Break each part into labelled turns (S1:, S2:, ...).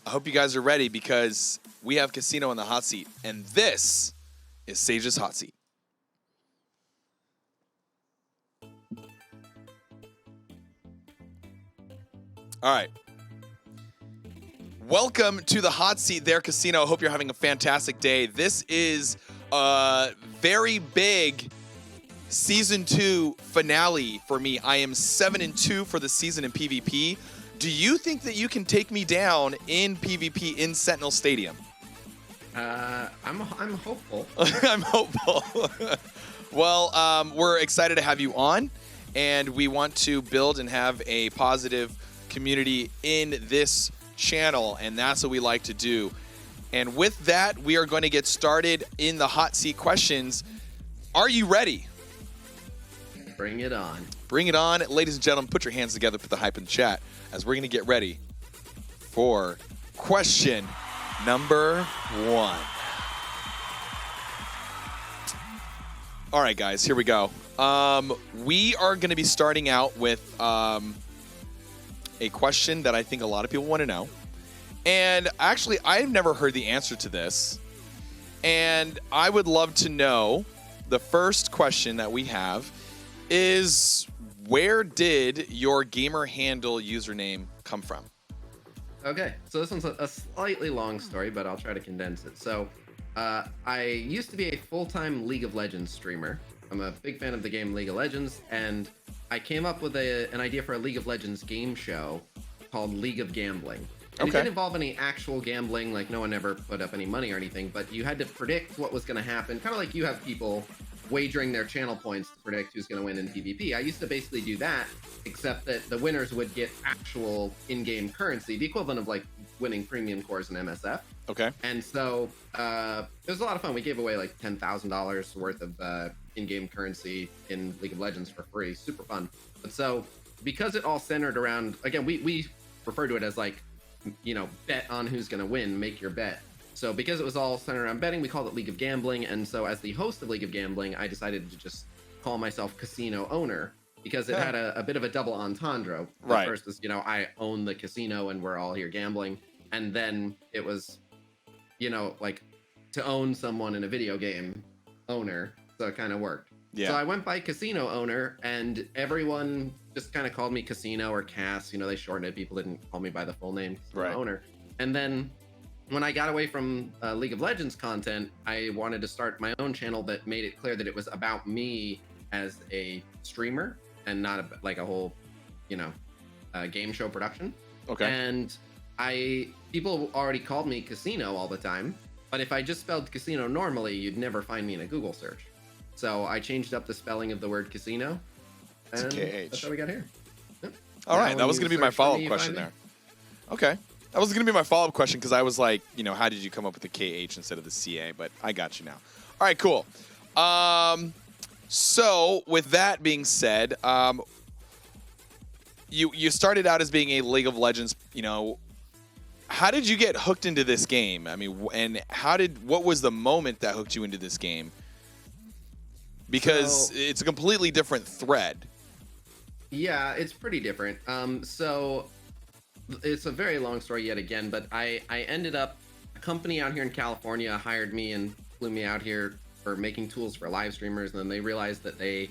S1: I hope you guys are ready because we have Khasino in the hot seat, and this is Sage's hot seat. All right. Welcome to the hot seat there, Khasino. I hope you're having a fantastic day. This is a very big Season 2 finale for me. I am 7-2 for the season in PvP. Do you think that you can take me down in PvP in Sentinel Stadium?
S2: I'm hopeful.
S1: I'm hopeful. Well, we're excited to have you on, and we want to build and have a positive community in this channel, and that's what we like to do. And with that, we are going to get started in the hot seat questions. Are you ready?
S2: Bring it on.
S1: Bring it on. Ladies and gentlemen, put your hands together, put the hype in the chat, as we're going to get ready for question number 1. All right, guys, here we go. We are going to be starting out with a question that I think a lot of people want to know. And actually, I've never heard the answer to this. And I would love to know, the first question that we have is, where did your gamer handle username come from?
S2: Okay, so this one's a slightly long story, but I'll try to condense it. So, I used to be a full-time League of Legends streamer. I'm a big fan of the game League of Legends, and I came up with an idea for a League of Legends game show called League of Gambling. And It didn't involve any actual gambling, like no one ever put up any money or anything, but you had to predict what was going to happen, kind of like you have people wagering their channel points to predict who's going to win in PvP. I used to basically do that, except that the winners would get actual in-game currency, the equivalent of like winning premium cores in MSF.
S1: Okay.
S2: And so it was a lot of fun. We gave away like $10,000 worth of in-game currency in League of Legends for free. Super fun. But so because it all centered around, again, we refer to it as like, you know, bet on who's going to win, make your bet. So because it was all centered around betting, we called it League of Gambling. And so as the host of League of Gambling, I decided to just call myself Casino Owner, because it had a bit of a double entendre.
S1: Right.
S2: First was, you know, I own the casino and we're all here gambling. And then it was, you know, like to own someone in a video game, owner. So it kind of worked.
S1: Yeah.
S2: So I went by Casino Owner, and everyone just kind of called me Casino or Cass. You know, they shortened it. People didn't call me by the full name,
S1: Right.
S2: Owner. And then when I got away from League of Legends content, I wanted to start my own channel that made it clear that it was about me as a streamer and not like a whole, you know, game show production.
S1: Okay.
S2: And people already called me Casino all the time, but if I just spelled casino normally, you'd never find me in a Google search. So I changed up the spelling of the word casino, and that's how we got here. Yep.
S1: All right, that was going to be my follow-up question there. Okay. That was going to be my follow-up question, because I was like, you know, how did you come up with the KH instead of the CA? But I got you now. All right, cool. So with that being said, you started out as being a League of Legends, you know. How did you get hooked into this game? I mean, and what was the moment that hooked you into this game? Because it's a completely different thread.
S2: Yeah, it's pretty different. So it's a very long story yet again, but I ended up, a company out here in California hired me and flew me out here for making tools for live streamers, and then they realized that they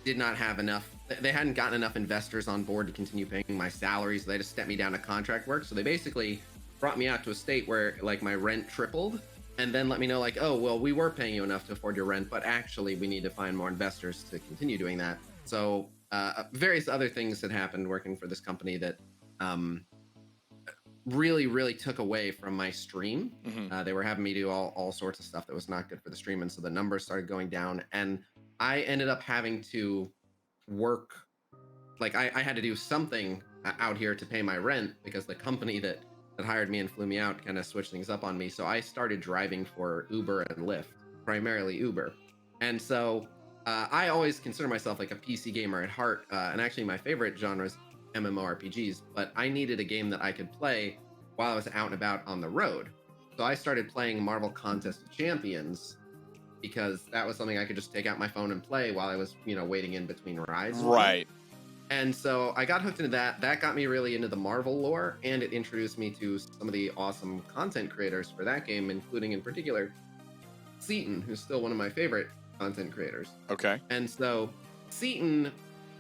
S2: did not have enough, they hadn't gotten enough investors on board to continue paying my salary, so they just stepped me down to contract work. So they basically brought me out to a state where like my rent tripled, and then let me know like, oh, well, we were paying you enough to afford your rent, but actually we need to find more investors to continue doing that. So various other things had happened working for this company that really took away from my stream.
S1: Mm-hmm.
S2: They were having me do all sorts of stuff that was not good for the stream, and so the numbers started going down, and I ended up having to work, like I had to do something out here to pay my rent, because the company that hired me and flew me out kind of switched things up on me. So I started driving for Uber and Lyft, primarily Uber. And so I always consider myself like a PC gamer at heart, and actually my favorite genre is MMORPGs, but I needed a game that I could play while I was out and about on the road. So I started playing Marvel Contest of Champions, because that was something I could just take out my phone and play while I was, you know, waiting in between rides.
S1: Right.
S2: And so I got hooked into that. That got me really into the Marvel lore, and it introduced me to some of the awesome content creators for that game, including in particular Seaton, who's still one of my favorite content creators.
S1: Okay.
S2: And so Seaton,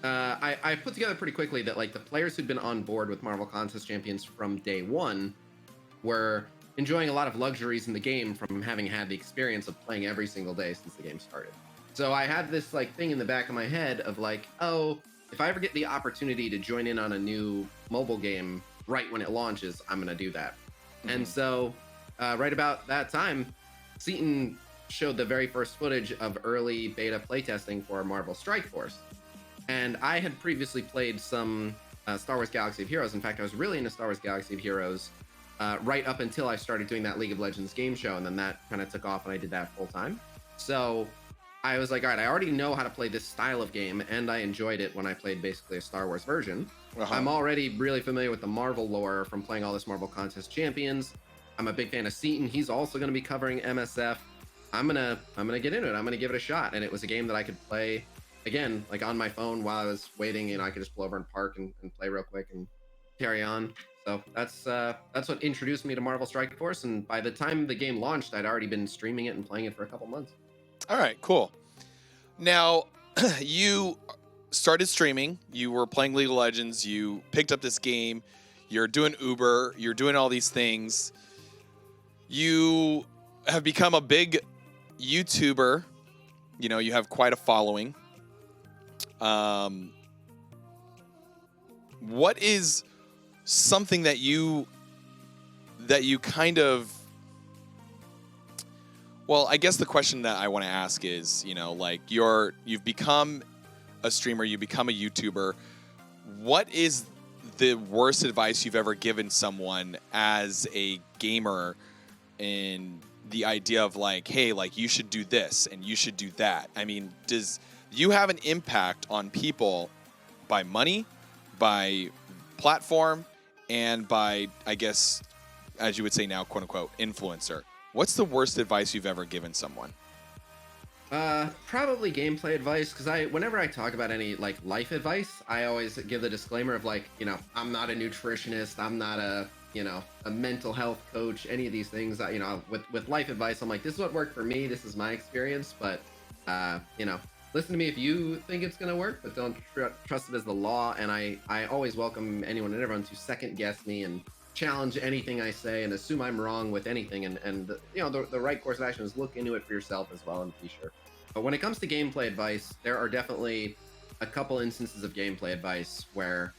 S2: I put together pretty quickly that like the players who'd been on board with Marvel Contest Champions from day one were enjoying a lot of luxuries in the game from having had the experience of playing every single day since the game started. So I had this like thing in the back of my head of like, oh, if I ever get the opportunity to join in on a new mobile game right when it launches, I'm gonna do that. And so right about that time, Seaton showed the very first footage of early beta playtesting for Marvel Strike Force. And I had previously played some Star Wars Galaxy of Heroes. In fact, I was really into Star Wars Galaxy of Heroes right up until I started doing that League of Legends game show. And then that kind of took off and I did that full time. So I was like, all right, I already know how to play this style of game. And I enjoyed it when I played basically a Star Wars version. I'm already really familiar with the Marvel lore from playing all this Marvel Contest Champions. I'm a big fan of Seaton. He's also going to be covering MSF. I'm gonna get into it. I'm gonna give it a shot. And it was a game that I could play again, like on my phone while I was waiting. You know, I could just pull over and park and play real quick and carry on. So that's what introduced me to Marvel Strike Force. And by the time the game launched, I'd already been streaming it and playing it for a couple months.
S1: All right, cool. Now, you started streaming. You were playing League of Legends. You picked up this game. You're doing Uber. You're doing all these things. You have become a big YouTuber. You know, you have quite a following. What is something that you kind of, well, I guess the question that I want to ask is, you know, like you've become a streamer, you become a YouTuber. What is the worst advice you've ever given someone as a gamer in the idea of like, hey, like you should do this and you should do that? I mean, does you have an impact on people by money, by platform, and by, I guess, as you would say now, quote unquote, influencer? What's the worst advice you've ever given someone?
S2: Probably gameplay advice, because whenever I talk about any like life advice, I always give the disclaimer of like, you know, I'm not a nutritionist, I'm not a mental health coach, any of these things. You know, with life advice, I'm like, this is what worked for me, this is my experience, but you know, listen to me if you think it's gonna work, but don't trust it as the law. And I always welcome anyone and everyone to second guess me and challenge anything I say and assume I'm wrong with anything. And you know, the right course of action is look into it for yourself as well and be sure. But when it comes to gameplay advice, there are definitely a couple instances of gameplay advice where,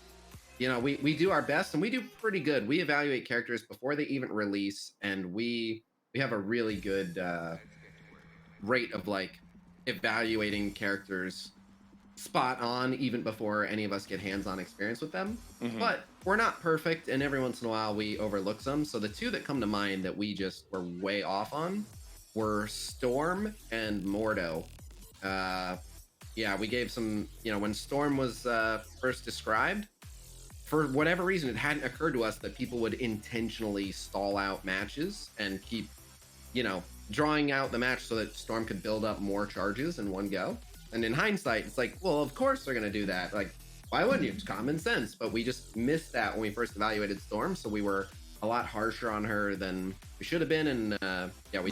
S2: you know, we do our best and we do pretty good. We evaluate characters before they even release, and we have a really good rate of like evaluating characters spot on even before any of us get hands-on experience with them. But we're not perfect, and every once in a while we overlook some. So the two that come to mind that we just were way off on were Storm and Mordo. Yeah, we gave some, you know, when Storm was first described, for whatever reason, it hadn't occurred to us that people would intentionally stall out matches and keep, you know, drawing out the match so that Storm could build up more charges in one go. And in hindsight, it's like, well, of course they're going to do that. Like, why wouldn't you? It's common sense. But we just missed that when we first evaluated Storm. So we were a lot harsher on her than we should have been. And yeah, we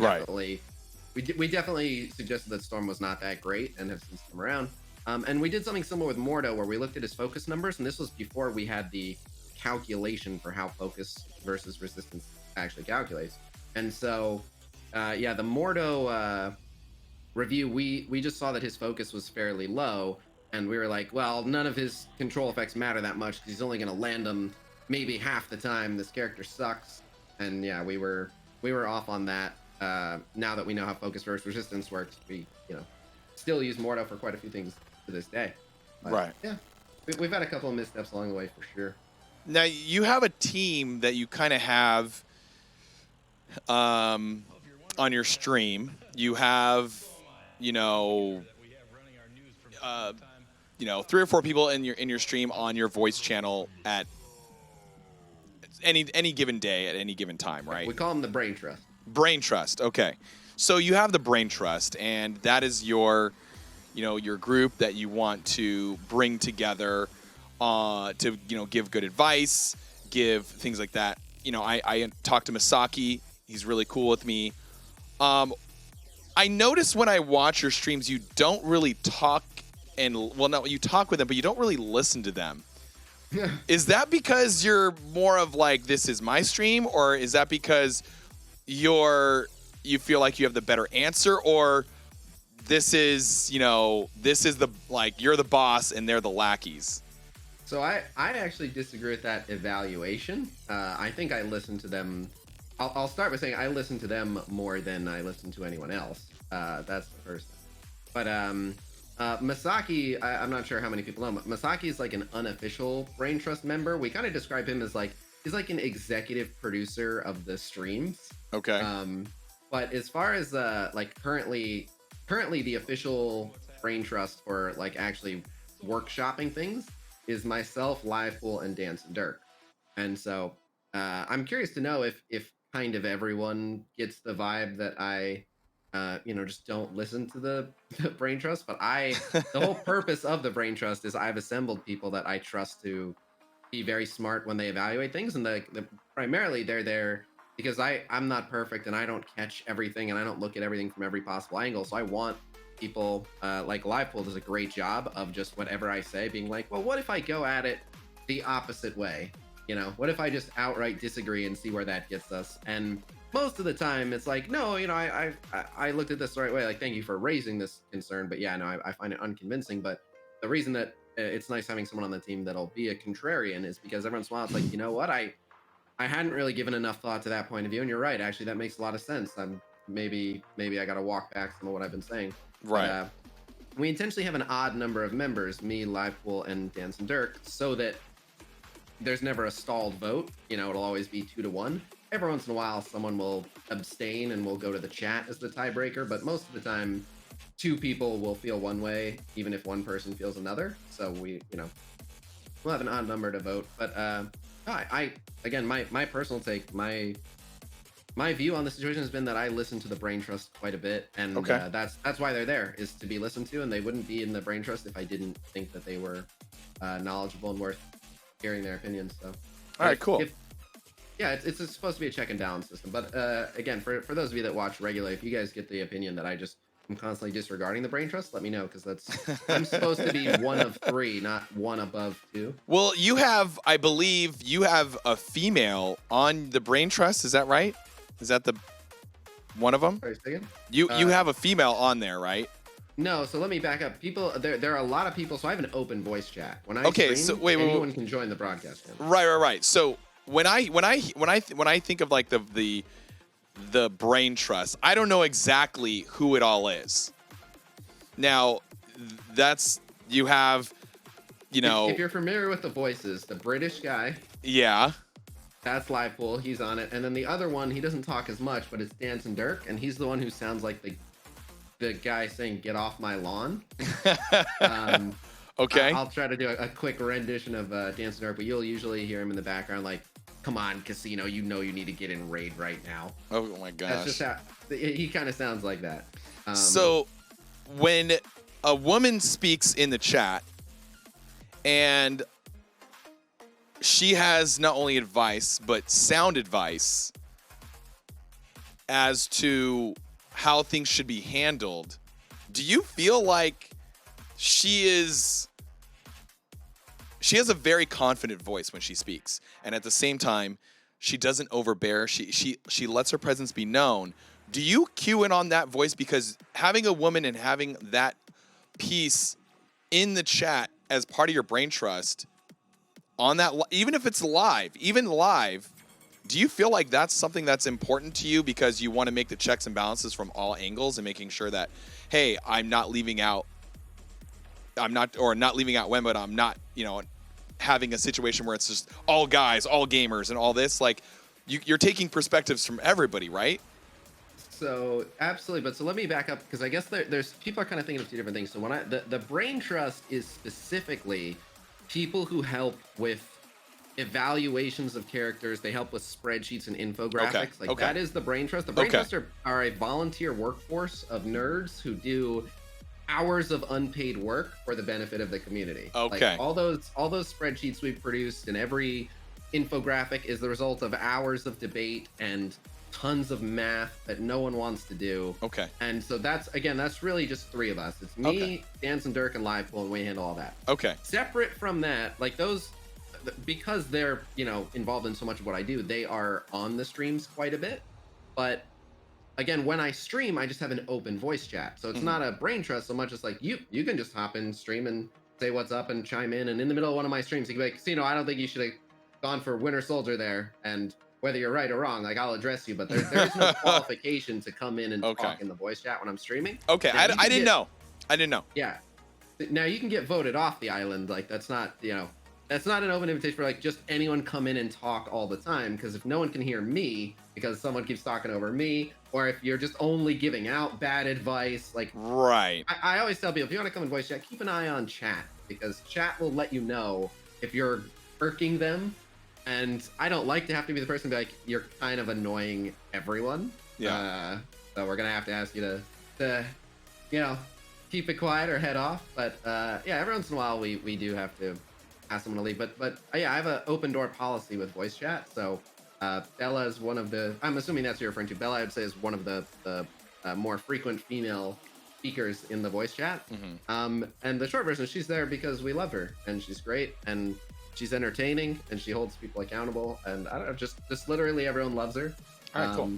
S2: definitely suggested that Storm was not that great and have since come around. And we did something similar with Mordo, where we looked at his focus numbers. And this was before we had the calculation for how focus versus resistance actually calculates. And so, yeah, the Mordo review, we just saw that his focus was fairly low, and we were like, well, none of his control effects matter that much because he's only going to land them maybe half the time. This character sucks. And yeah, we were off on that. Now that we know how focus versus resistance works, we, you know, still use Mordo for quite a few things to this day. But,
S1: right.
S2: Yeah, we've had a couple of missteps along the way for sure.
S1: Now you have a team that you kind of have on your stream. You have, you know, 3 or 4 people in your stream on your voice channel at any given day at any given time, right?
S2: We call them the Brain Trust.
S1: Brain Trust. Okay. So you have the Brain Trust, and that is your, you know, your group that you want to bring together to give good advice, give things like that. I talk to Masaki. He's really cool with me. I notice when I watch your streams, you don't really talk, no, you talk with them, but you don't really listen to them. Is that because you're more of like, this is my stream, or is that because you feel like you have the better answer, or this is the, like, you're the boss and they're the lackeys?
S2: So I actually disagree with that evaluation. I think I listen to them. I'll start by saying I listen to them more than I listen to anyone else. That's the first thing. But Masaki, I'm not sure how many people know, but Masaki is like an unofficial Brain Trust member. We kind of describe him as like, he's like an executive producer of the streams.
S1: Okay.
S2: But as far as like currently the official Brain Trust for like actually workshopping things is myself, Livepool, and Dance and Dirk. And so I'm curious to know if kind of everyone gets the vibe that I just don't listen to the Brain Trust. But the whole purpose of the Brain Trust is I've assembled people that I trust to be very smart when they evaluate things, and primarily they're there because I'm not perfect and I don't catch everything and I don't look at everything from every possible angle. So I want people like Livepool does a great job of just whatever I say being like, well, what if I go at it the opposite way? What if I just outright disagree and see where that gets us? And most of the time it's like, no, I looked at this the right way. Like, thank you for raising this concern, but yeah, no, I find it unconvincing. But the reason that it's nice having someone on the team that'll be a contrarian is because every once in a while it's like, you know what, I hadn't really given enough thought to that point of view, and you're right, actually that makes a lot of sense. Maybe I gotta walk back some of what I've been saying.
S1: Right.
S2: We intentionally have an odd number of members, me, Livepool, and Dance and Dirk, so that there's never a stalled vote. It'll always be 2-1. Every once in a while, someone will abstain and will go to the chat as the tiebreaker, but most of the time, two people will feel one way, even if one person feels another. So we'll have an odd number to vote. But again, my personal take, my view on the situation has been that I listen to the Brain Trust quite a bit, and
S1: okay.
S2: That's why they're there, is to be listened to, and they wouldn't be in the Brain Trust if I didn't think that they were knowledgeable and worth hearing their opinions. So,
S1: all right, cool.
S2: It's supposed to be a check and balance system. But again, for those of you that watch regularly, if you guys get the opinion that I'm constantly disregarding the Brain Trust, let me know, because I'm supposed to be one of three, not one above two.
S1: Well, I believe you have a female on the Brain Trust. Is that right? Is that one of them?
S2: Sorry, say again?
S1: You have a female on there, right?
S2: No, so let me back up. People, there are a lot of people. So I have an open voice chat. When I
S1: stream,
S2: so wait, anyone can join the broadcast channel.
S1: Right. So when I think of like the Brain Trust, I don't know exactly who it all is. Now, you have,
S2: If you're familiar with the voices, the British guy.
S1: Yeah.
S2: That's Livepool. He's on it. And then the other one, he doesn't talk as much, but it's Dance and Dirk, and he's the one who sounds like the guy saying "Get off my lawn."
S1: Okay.
S2: I'll try to do a quick rendition of Dance and Dirk, but you'll usually hear him in the background like, "Come on, Khasino, you need to get in raid right now."
S1: Oh my gosh.
S2: That's just how he kind of sounds like that.
S1: So when a woman speaks in the chat and she has not only advice but sound advice as to how things should be handled, do you feel like she has a very confident voice when she speaks, and at the same time she doesn't overbear, she lets her presence be known? Do you cue in on that voice? Because having a woman and having that piece in the chat as part of your Brain Trust on that, even if it's live, do you feel like that's something that's important to you because you want to make the checks and balances from all angles and making sure that, hey, I'm not leaving out Wem, but I'm not, having a situation where it's just all guys, all gamers, and all this? Like, you're taking perspectives from everybody, right?
S2: So absolutely, but so let me back up, because I guess there's people are kind of thinking of two different things. So when the Brain Trust is specifically people who help with evaluations of characters. They help with spreadsheets and infographics.
S1: Okay.
S2: That is the Brain Trust. The Brain Trust are a volunteer workforce of nerds who do hours of unpaid work for the benefit of the community.
S1: Okay.
S2: Like all those spreadsheets we've produced and every infographic is the result of hours of debate and tons of math that no one wants to do.
S1: Okay.
S2: And so that's really just three of us. It's me,
S1: Okay.
S2: Dance and Dirk, and Livepool, and we handle all that.
S1: Okay.
S2: Separate from that, like those, because they're involved in so much of what I do, they are on the streams quite a bit. But again, when I stream, I just have an open voice chat. So it's not a brain trust so much as like you can just hop in, stream, and say what's up and chime in. And in the middle of one of my streams, you can be like, Khasino, I don't think you should have gone for Winter Soldier there. And whether you're right or wrong, like I'll address you. But there's no qualification to come in and talk in the voice chat when I'm streaming.
S1: Okay, I didn't know. I didn't know.
S2: Yeah. Now you can get voted off the island. Like that's not that's not an open invitation for like just anyone come in and talk all the time. Because if no one can hear me because someone keeps talking over me, or if you're just only giving out bad advice, like
S1: right.
S2: I always tell people, if you want to come in voice chat, keep an eye on chat, because chat will let you know if you're irking them. And I don't like to have to be the person to be like, you're kind of annoying everyone.
S1: Yeah.
S2: So we're gonna have to ask you to keep it quiet or head off. But yeah, every once in a while we do have to ask someone to leave. But yeah, I have an open door policy with voice chat. So Bella is one of the, I'm assuming that's what you're referring to. Bella, I would say, is one of the more frequent female speakers in the voice chat. And the short version is she's there because we love her and she's great and she's entertaining and she holds people accountable. And I don't know, just literally everyone loves her.
S1: All right, cool.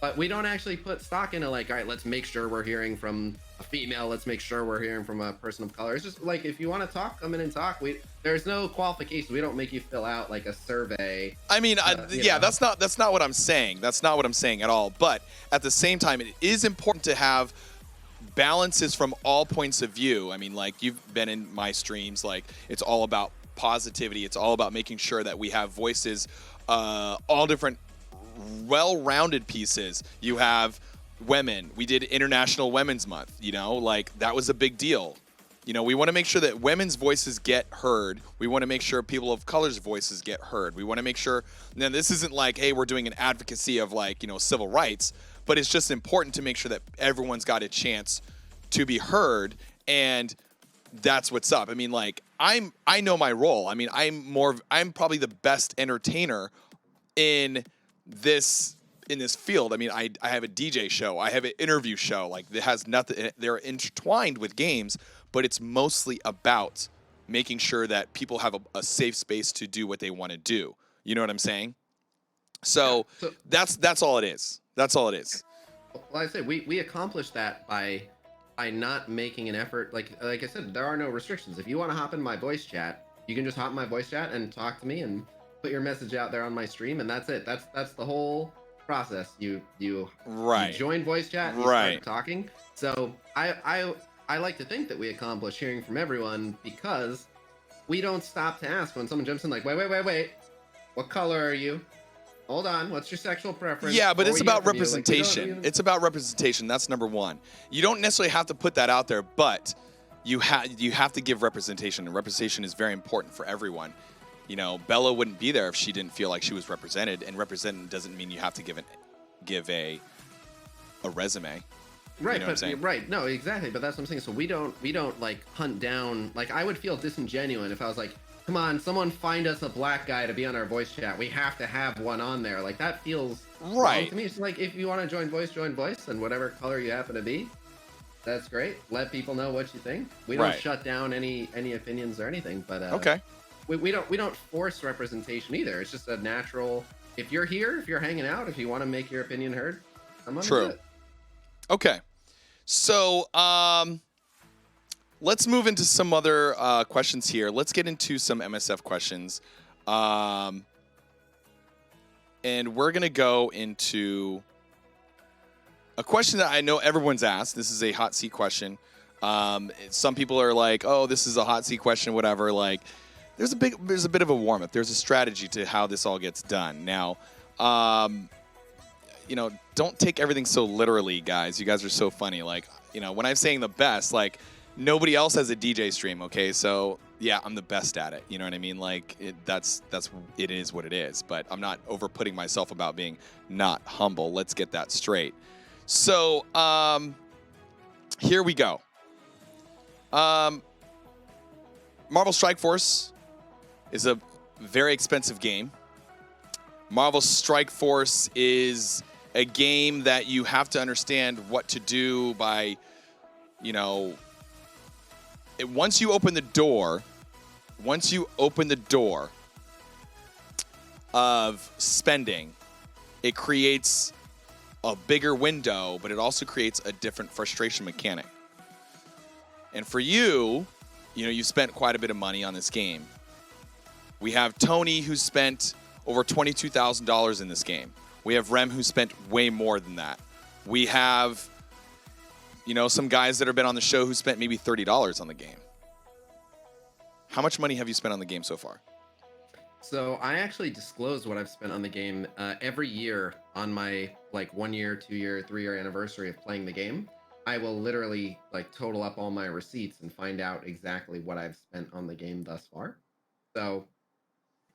S2: But we don't actually put stock into like, all right, let's make sure we're hearing from a female. Let's make sure we're hearing from a person of color. It's just like, if you want to talk, come in and talk. There's no qualification. We don't make you fill out like a survey.
S1: I mean, yeah, that's not what I'm saying. That's not what I'm saying at all. But at the same time, it is important to have balances from all points of view. I mean, like you've been in my streams, like it's all about positivity. It's all about making sure that we have voices, all different well-rounded pieces. You have women. We did International Women's Month, like that was a big deal. We want to make sure that women's voices get heard. We want to make sure people of color's voices get heard. We want to make sure, now this isn't like, hey, we're doing an advocacy of like, civil rights, but it's just important to make sure that everyone's got a chance to be heard. And that's what's up. I mean, like I know my role. I mean, I'm probably the best entertainer in this field. I mean, I have a DJ show. I have an interview show. Like it has nothing. They're intertwined with games, but it's mostly about making sure that people have a safe space to do what they want to do. You know what I'm saying? So that's all it is. That's all it is.
S2: Well, I say we accomplished that by not making an effort. Like I said, there are no restrictions. If you want to hop in my voice chat, you can just hop in my voice chat and talk to me and put your message out there on my stream, and that's it. That's the whole process. You join voice chat, you start talking. So I like to think that we accomplish hearing from everyone, because we don't stop to ask when someone jumps in like, wait, what color are you? Hold on, what's your sexual preference?
S1: Yeah, but it's about
S2: Like,
S1: representation. It's about representation. That's number one. You don't necessarily have to put that out there, but you have to give representation, and representation is very important for everyone. Bella wouldn't be there if she didn't feel like she was represented, and represented doesn't mean you have to give a resume.
S2: Right, right. No, exactly. But that's what I'm saying. So we don't like hunt down. Like I would feel disingenuous if I was like, come on, someone find us a black guy to be on our voice chat. We have to have one on there. Like that feels wrong to me. It's like, if you want to join voice, and whatever color you happen to be, that's great. Let people know what you think. We don't shut down any opinions or anything. But
S1: okay.
S2: We don't force representation either. It's just a natural. If you're here, if you're hanging out, if you want to make your opinion heard, come on.
S1: True. Okay. So let's move into some other questions here. Let's get into some MSF questions. And we're going to go into a question that I know everyone's asked. This is a hot seat question. Some people are like, oh, this is a hot seat question, whatever. Like, there's a bit of a warm up. There's a strategy to how this all gets done. Now, don't take everything so literally, guys. You guys are so funny. Like, when I'm saying the best, like, nobody else has a DJ stream, okay? So, yeah, I'm the best at it. You know what I mean? Like, it is what it is. But I'm not over-putting myself about being not humble. Let's get that straight. So, here we go. Um, Marvel Strike Force is a very expensive game. Marvel Strike Force is a game that you have to understand what to do by, you know, once you open the door of spending, it creates a bigger window, but it also creates a different frustration mechanic. And for you, you spent quite a bit of money on this game. We have Tony, who spent over $22,000 in this game. We have Rem, who spent way more than that. We have, some guys that have been on the show who spent maybe $30 on the game. How much money have you spent on the game so far?
S2: So I actually disclose what I've spent on the game every year on my 1 year, 2 year, 3 year anniversary of playing the game. I will literally total up all my receipts and find out exactly what I've spent on the game thus far. So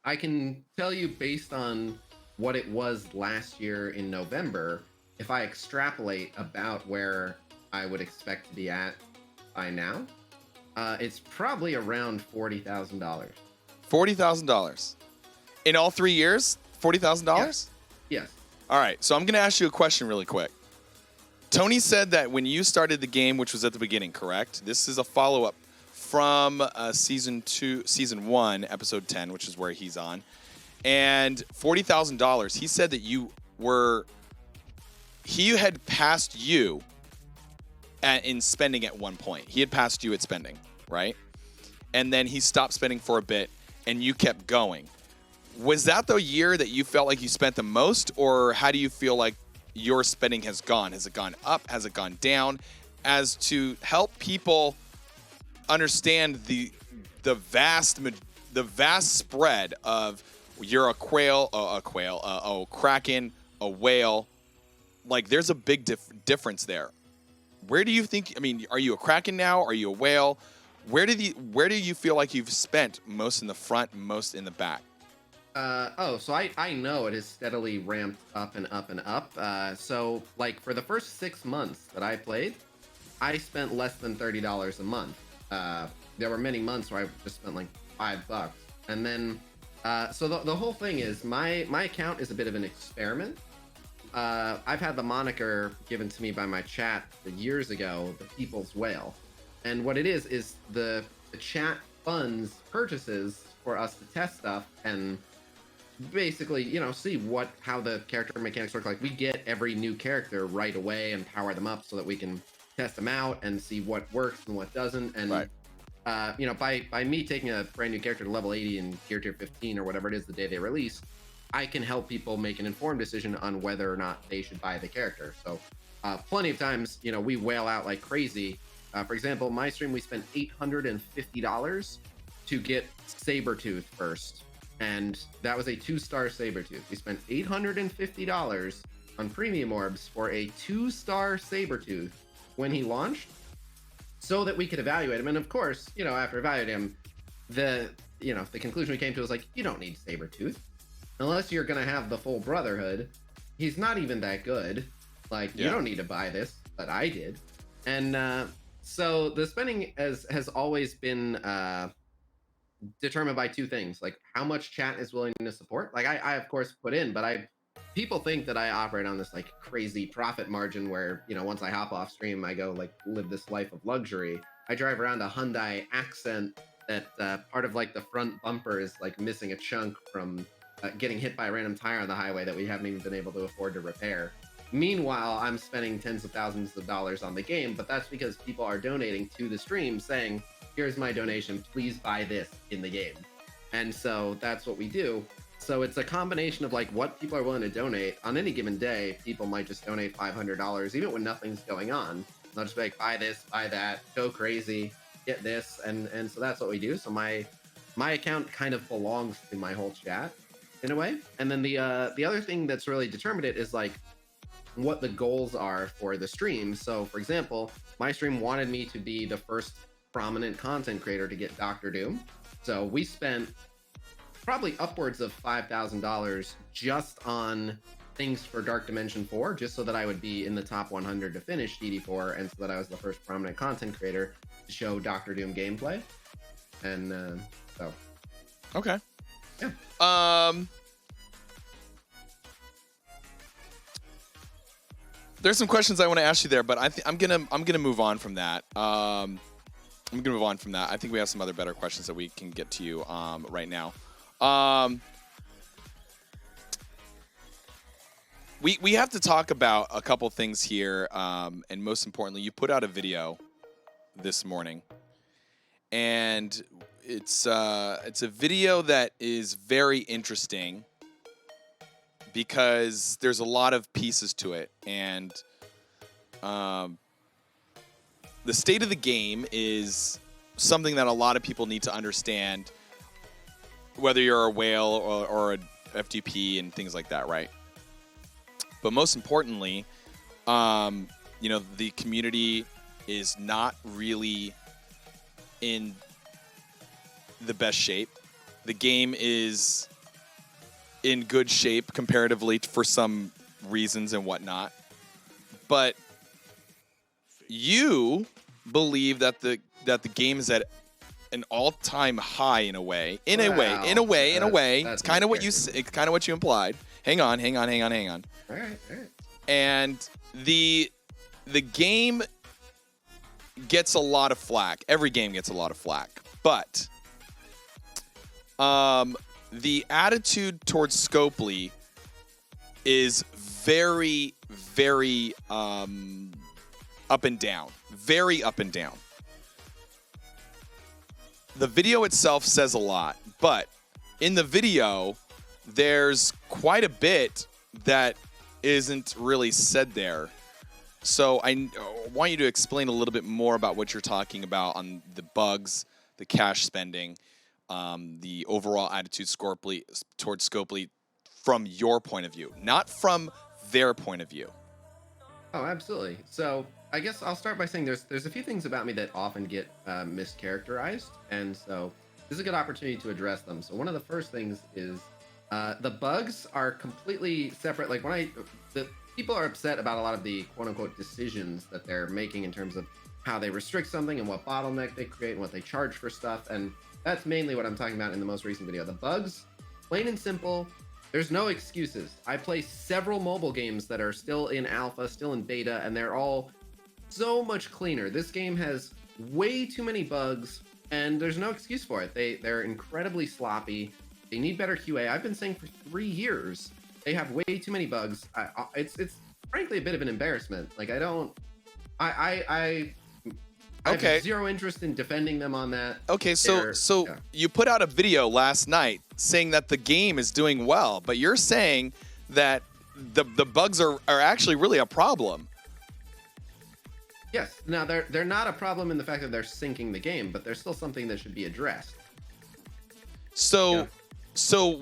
S2: I can tell you, based on what it was last year in November, if I extrapolate about where I would expect to be at by now, it's probably around $40,000.
S1: $40,000 in all 3 years. $40,000.
S2: Yes.
S1: All right. So I'm going to ask you a question really quick. Tony said that when you started the game, which was at the beginning, correct? This is a follow-up from season 1, episode 10, which is where he's on. And $40,000. He said that he had passed you in spending at one point. He had passed you at spending, right? And then he stopped spending for a bit, and you kept going. Was that the year that you felt like you spent the most, or how do you feel like your spending has gone? Has it gone up? Has it gone down? As to help people understand the vast spread of, you're a kraken, a whale. There's a big difference there. Where do you think? Are you a kraken now? Are you a whale? Where do you feel like you've spent most in the front, most in the back?
S2: So I know it has steadily ramped up and up and up. So for the first 6 months that I played, I spent less than $30 a month. There were many months where I just spent $5. And then, so the whole thing is my account is a bit of an experiment. I've had the moniker given to me by my chat years ago, the People's Whale. And what it is the chat funds purchases for us to test stuff and basically, see how the character mechanics work. We get every new character right away and power them up so that we can test them out and see what works and what doesn't. And
S1: right.
S2: By me taking a brand new character to level 80 in tier 15 or whatever it is the day they release, I can help people make an informed decision on whether or not they should buy the character. So plenty of times, we whale out like crazy. For example, my stream, we spent $850 to get Sabretooth first. And that was a 2-star Sabretooth. We spent $850 on premium orbs for a 2-star Sabretooth when he launched, so that we could evaluate him. And of course, after evaluating him, the conclusion we came to was you don't need Sabretooth. Unless you're going to have the full Brotherhood, he's not even that good. You don't need to buy this, but I did. And so the spending has always been determined by two things, how much chat is willing to support. I of course put in, but people think that I operate on this crazy profit margin where, once I hop off stream, I go live this life of luxury. I drive around a Hyundai Accent that part of the front bumper is missing a chunk from getting hit by a random tire on the highway that we haven't even been able to afford to repair. Meanwhile, I'm spending tens of thousands of dollars on the game, but that's because people are donating to the stream saying, here's my donation, please buy this in the game. And so that's what we do. So it's a combination of what people are willing to donate. On any given day, people might just donate $500, even when nothing's going on. They'll just be buy this, buy that, go crazy, get this. And so that's what we do. So my account kind of belongs to my whole chat in a way. And then the other thing that's really determined it is what the goals are for the stream. So for example, my stream wanted me to be the first prominent content creator to get Dr. Doom. So we spent probably upwards of $5,000 just on things for Dark Dimension 4 just so that I would be in the top 100 to finish DD4, and so that I was the first prominent content creator to show Doctor Doom gameplay. And so.
S1: Okay.
S2: Yeah.
S1: There's some questions I want to ask you there, but I'm gonna move on from that. I'm gonna move on from that. I think we have some other better questions that we can get to you right now. We have to talk about a couple things here, and most importantly, you put out a video this morning, and it's a video that is very interesting because there's a lot of pieces to it, and the state of the game is something that a lot of people need to understand, whether you're a whale or a FTP and things like that, right? But most importantly, the community is not really in the best shape. The game is in good shape comparatively for some reasons and whatnot. But you believe that the game is at an all-time high in a way. In a way. It's kind of what you implied. Hang on.
S2: All right.
S1: And the game gets a lot of flack. Every game gets a lot of flack. But the attitude towards Scopely is very, very up and down. Very up and down. The video itself says a lot, but in the video, there's quite a bit that isn't really said there. So I want you to explain a little bit more about what you're talking about on the bugs, the cash spending, the overall attitude towards Scopely from your point of view, not from their point of view.
S2: Oh, absolutely. So I guess I'll start by saying there's a few things about me that often get mischaracterized, and so this is a good opportunity to address them. So one of the first things is the bugs are completely separate. Like the people are upset about a lot of the quote unquote decisions that they're making in terms of how they restrict something and what bottleneck they create and what they charge for stuff. And that's mainly what I'm talking about in the most recent video. The bugs, plain and simple, there's no excuses. I play several mobile games that are still in alpha, still in beta, and they're all so much cleaner. This game has way too many bugs, and there's no excuse for it. They're incredibly sloppy. They need better QA. I've been saying for 3 years they have way too many bugs. It's frankly a bit of an embarrassment. Like I have zero interest in defending them on that.
S1: Okay, so you put out a video last night saying that the game is doing well, but you're saying that the bugs are actually really a problem.
S2: Yes. Now they're not a problem in the fact that they're sinking the game, but there's still something that should be addressed.
S1: So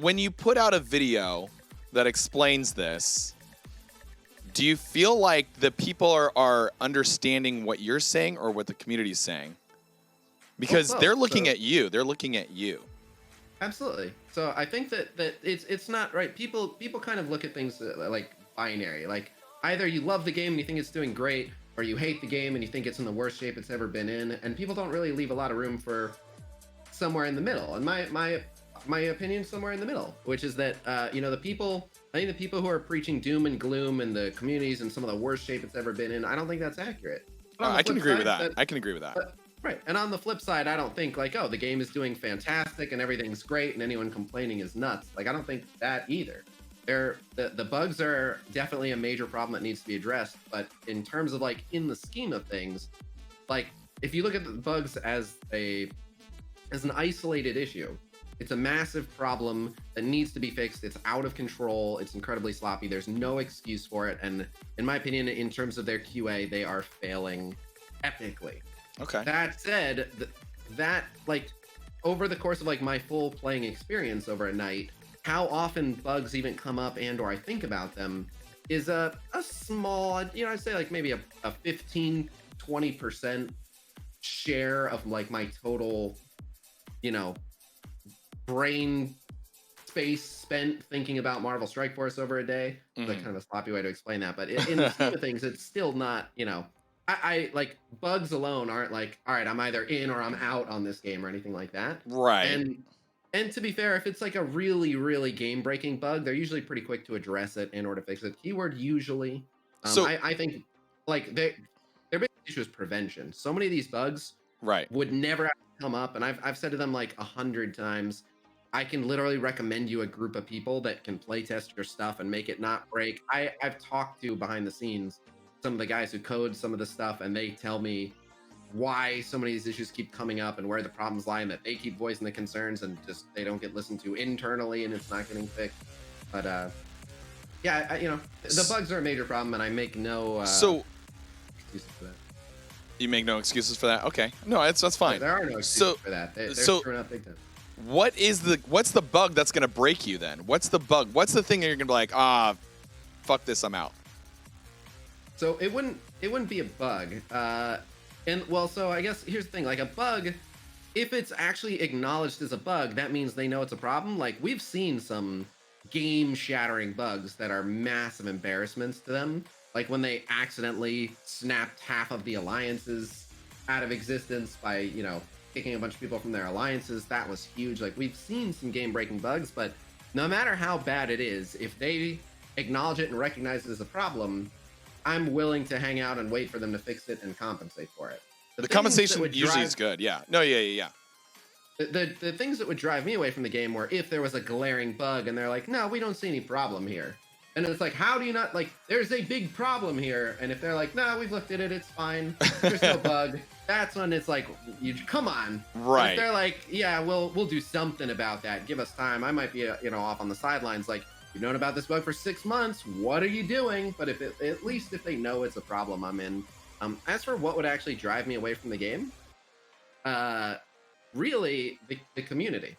S1: when you put out a video that explains this, do you feel like the people are understanding what you're saying or what the community is saying? Because they're looking at you. They're looking at you.
S2: Absolutely. So I think that it's not right. People kind of look at things like binary. Like either you love the game and you think it's doing great, or you hate the game and you think it's in the worst shape it's ever been in. And people don't really leave a lot of room for somewhere in the middle. And my opinion somewhere in the middle, which is that I think the people who are preaching doom and gloom and the communities in some of the worst shape it's ever been in, I don't think that's accurate.
S1: I can agree with that. I can agree with that.
S2: Right. And on the flip side, I don't think like, oh, the game is doing fantastic and everything's great and anyone complaining is nuts. Like, I don't think that either. The bugs are definitely a major problem that needs to be addressed. But in terms of like in the scheme of things, like if you look at the bugs as an isolated issue, it's a massive problem that needs to be fixed. It's out of control. It's incredibly sloppy. There's no excuse for it. And in my opinion, in terms of their QA, they are failing epically.
S1: Okay.
S2: That said, that like over the course of like my full playing experience over a night, how often bugs even come up and or I think about them is a small, I'd say like maybe a 15-20% share of like my total, brain space spent thinking about Marvel Strike Force over a day. Like
S1: Mhm.
S2: kind of a sloppy way to explain that, but in the scheme of things, it's still not. I like bugs alone aren't like, all right, I'm either in or I'm out on this game or anything like that.
S1: Right.
S2: And to be fair, if it's like a really, really game breaking bug, they're usually pretty quick to address it in order to fix it. Keyword usually.
S1: So
S2: I think like their biggest issue is prevention. So many of these bugs
S1: right.
S2: would never have to come up, and I've said to them like 100 times, I can literally recommend you a group of people that can play test your stuff and make it not break. I've talked to behind the scenes some of the guys who code some of the stuff, and they tell me why so many of these issues keep coming up and where the problems lie, and that they keep voicing the concerns and just they don't get listened to internally and it's not getting fixed. But yeah, the bugs are a major problem, and I make no
S1: So
S2: excuses for that.
S1: you make no excuses for that? Okay. No, that's fine.
S2: There are no excuses
S1: So
S2: for that. They're
S1: so
S2: screwing up big time.
S1: what's the bug that's gonna break you then? What's the bug? What's the thing that you're gonna be like, fuck this, I'm out?
S2: So it wouldn't be a bug. And well, so I guess here's the thing: like a bug, if it's actually acknowledged as a bug, that means they know it's a problem. Like we've seen some game-shattering bugs that are massive embarrassments to them, like when they accidentally snapped half of the alliances out of existence by kicking a bunch of people from their alliances. That was huge. Like we've seen some game-breaking bugs, but no matter how bad it is, if they acknowledge it and recognize it as a problem, I'm willing to hang out and wait for them to fix it and compensate for it.
S1: The compensation usually is good. Yeah. No. Yeah.
S2: The things that would drive me away from the game were if there was a glaring bug and they're like, no, we don't see any problem here. And it's like, how do you not, like, there's a big problem here. And if they're like, no, we've looked at it, it's fine, there's no bug, that's when it's like, you come on.
S1: Right.
S2: But if they're like, yeah, we'll do something about that, give us time, I might be off on the sidelines, like, you've known about this bug for 6 months, what are you doing? But at least if they know it's a problem, I'm in. As for what would actually drive me away from the game, really the community.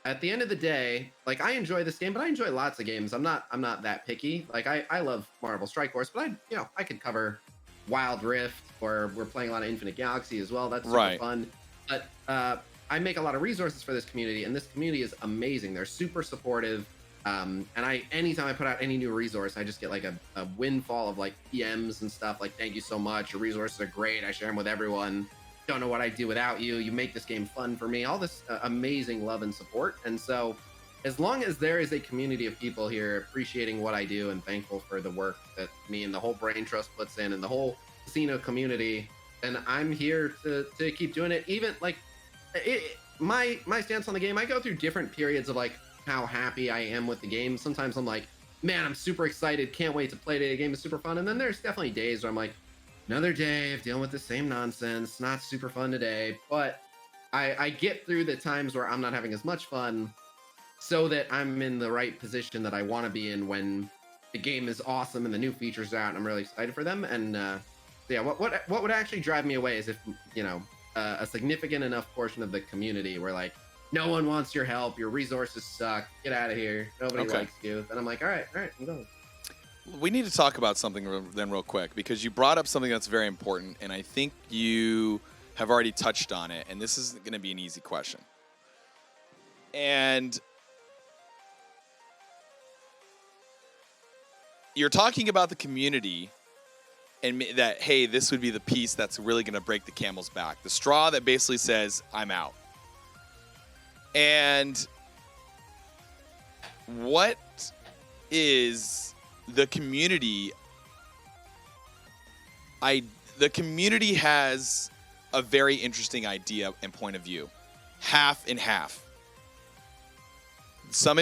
S2: At the end of the day, like I enjoy this game, but I enjoy lots of games. I'm not that picky. Like I love Marvel Strike Force, but I could cover Wild Rift, or we're playing a lot of Infinite Galaxy as well. That's super fun. But I make a lot of resources for this community, and this community is amazing. They're super supportive. And anytime I put out any new resource, I just get like a windfall of like PMs and stuff like, thank you so much, your resources are great, I share them with everyone, don't know what I'd do without you, you make this game fun for me, all this amazing love and support. And so as long as there is a community of people here appreciating what I do and thankful for the work that me and the whole Brain Trust puts in and the whole Khasino community, then I'm here to keep doing it. Even like my stance on the game, I go through different periods of like how happy I am with the game. Sometimes I'm like, man, I'm super excited, can't wait to play today, the game is super fun. And then there's definitely days where I'm like, another day of dealing with the same nonsense, not super fun today. But I get through the times where I'm not having as much fun so that I'm in the right position that I want to be in when the game is awesome and the new features are out and I'm really excited for them. And yeah, what would actually drive me away is if a significant enough portion of the community were like, no one wants your help, your resources suck, get out of here, nobody likes you. Then I'm like, all right, I'm going.
S1: We need to talk about something then real quick, because you brought up something that's very important, and I think you have already touched on it, and this is going to be an easy question. And you're talking about the community and that, hey, this would be the piece that's really going to break the camel's back. The straw that basically says, I'm out. And what is the community? The community has a very interesting idea and point of view. Half and half. Some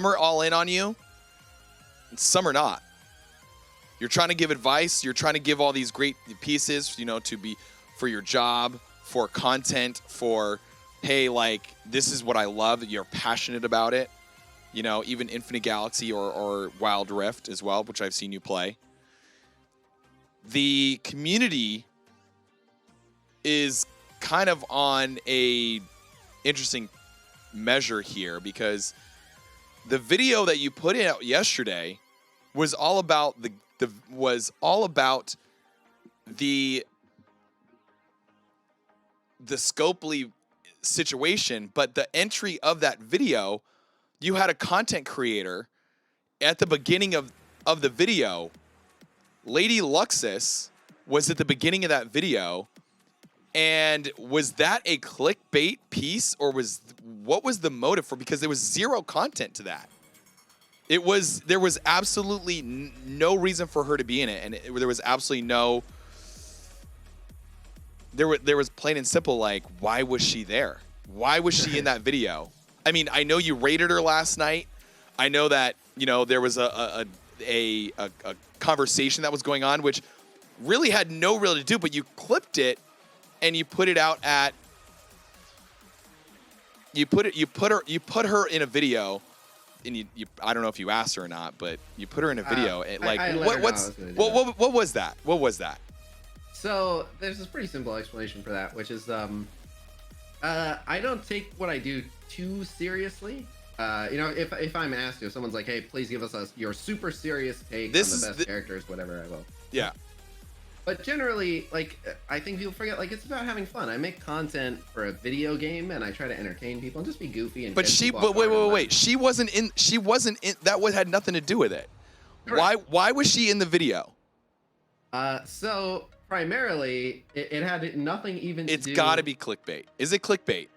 S1: are all in on you, and some are not. You're trying to give advice. You're trying to give all these great pieces, to be for your job, for content, for, hey, like, this is what I love, that you're passionate about it. Even Infinite Galaxy or Wild Rift as well, which I've seen you play. The community is kind of on a interesting measure here, because the video that you put out yesterday was all about the Scopely situation, but the entry of that video, you had a content creator at the beginning of the video. Lady Luxus was at the beginning of that video. And was that a clickbait piece, or what was the motive for? Because there was zero content to that. There was absolutely no reason for her to be in it, and there was absolutely no. There was plain and simple, like, why was she there? Why was she in that video? I mean, I know you rated her last night. I know that there was a conversation that was going on, which really had no real to do, but you clipped it. And you put it out at. You put her in a video, and you I don't know if you asked her or not, but you put her in a video. What was that? What was that?
S2: So there's this pretty simple explanation for that, which is I don't take what I do too seriously. If I'm asked to, if someone's like, hey, please give us your super serious take on the best characters, whatever, I will.
S1: Yeah.
S2: But generally, like, I think people forget, like, it's about having fun. I make content for a video game, and I try to entertain people and just be goofy. And
S1: wait. She wasn't in. That had nothing to do with it. Correct. Why was she in the video?
S2: So primarily, it had nothing even to do.
S1: It's got to be clickbait. Is it clickbait?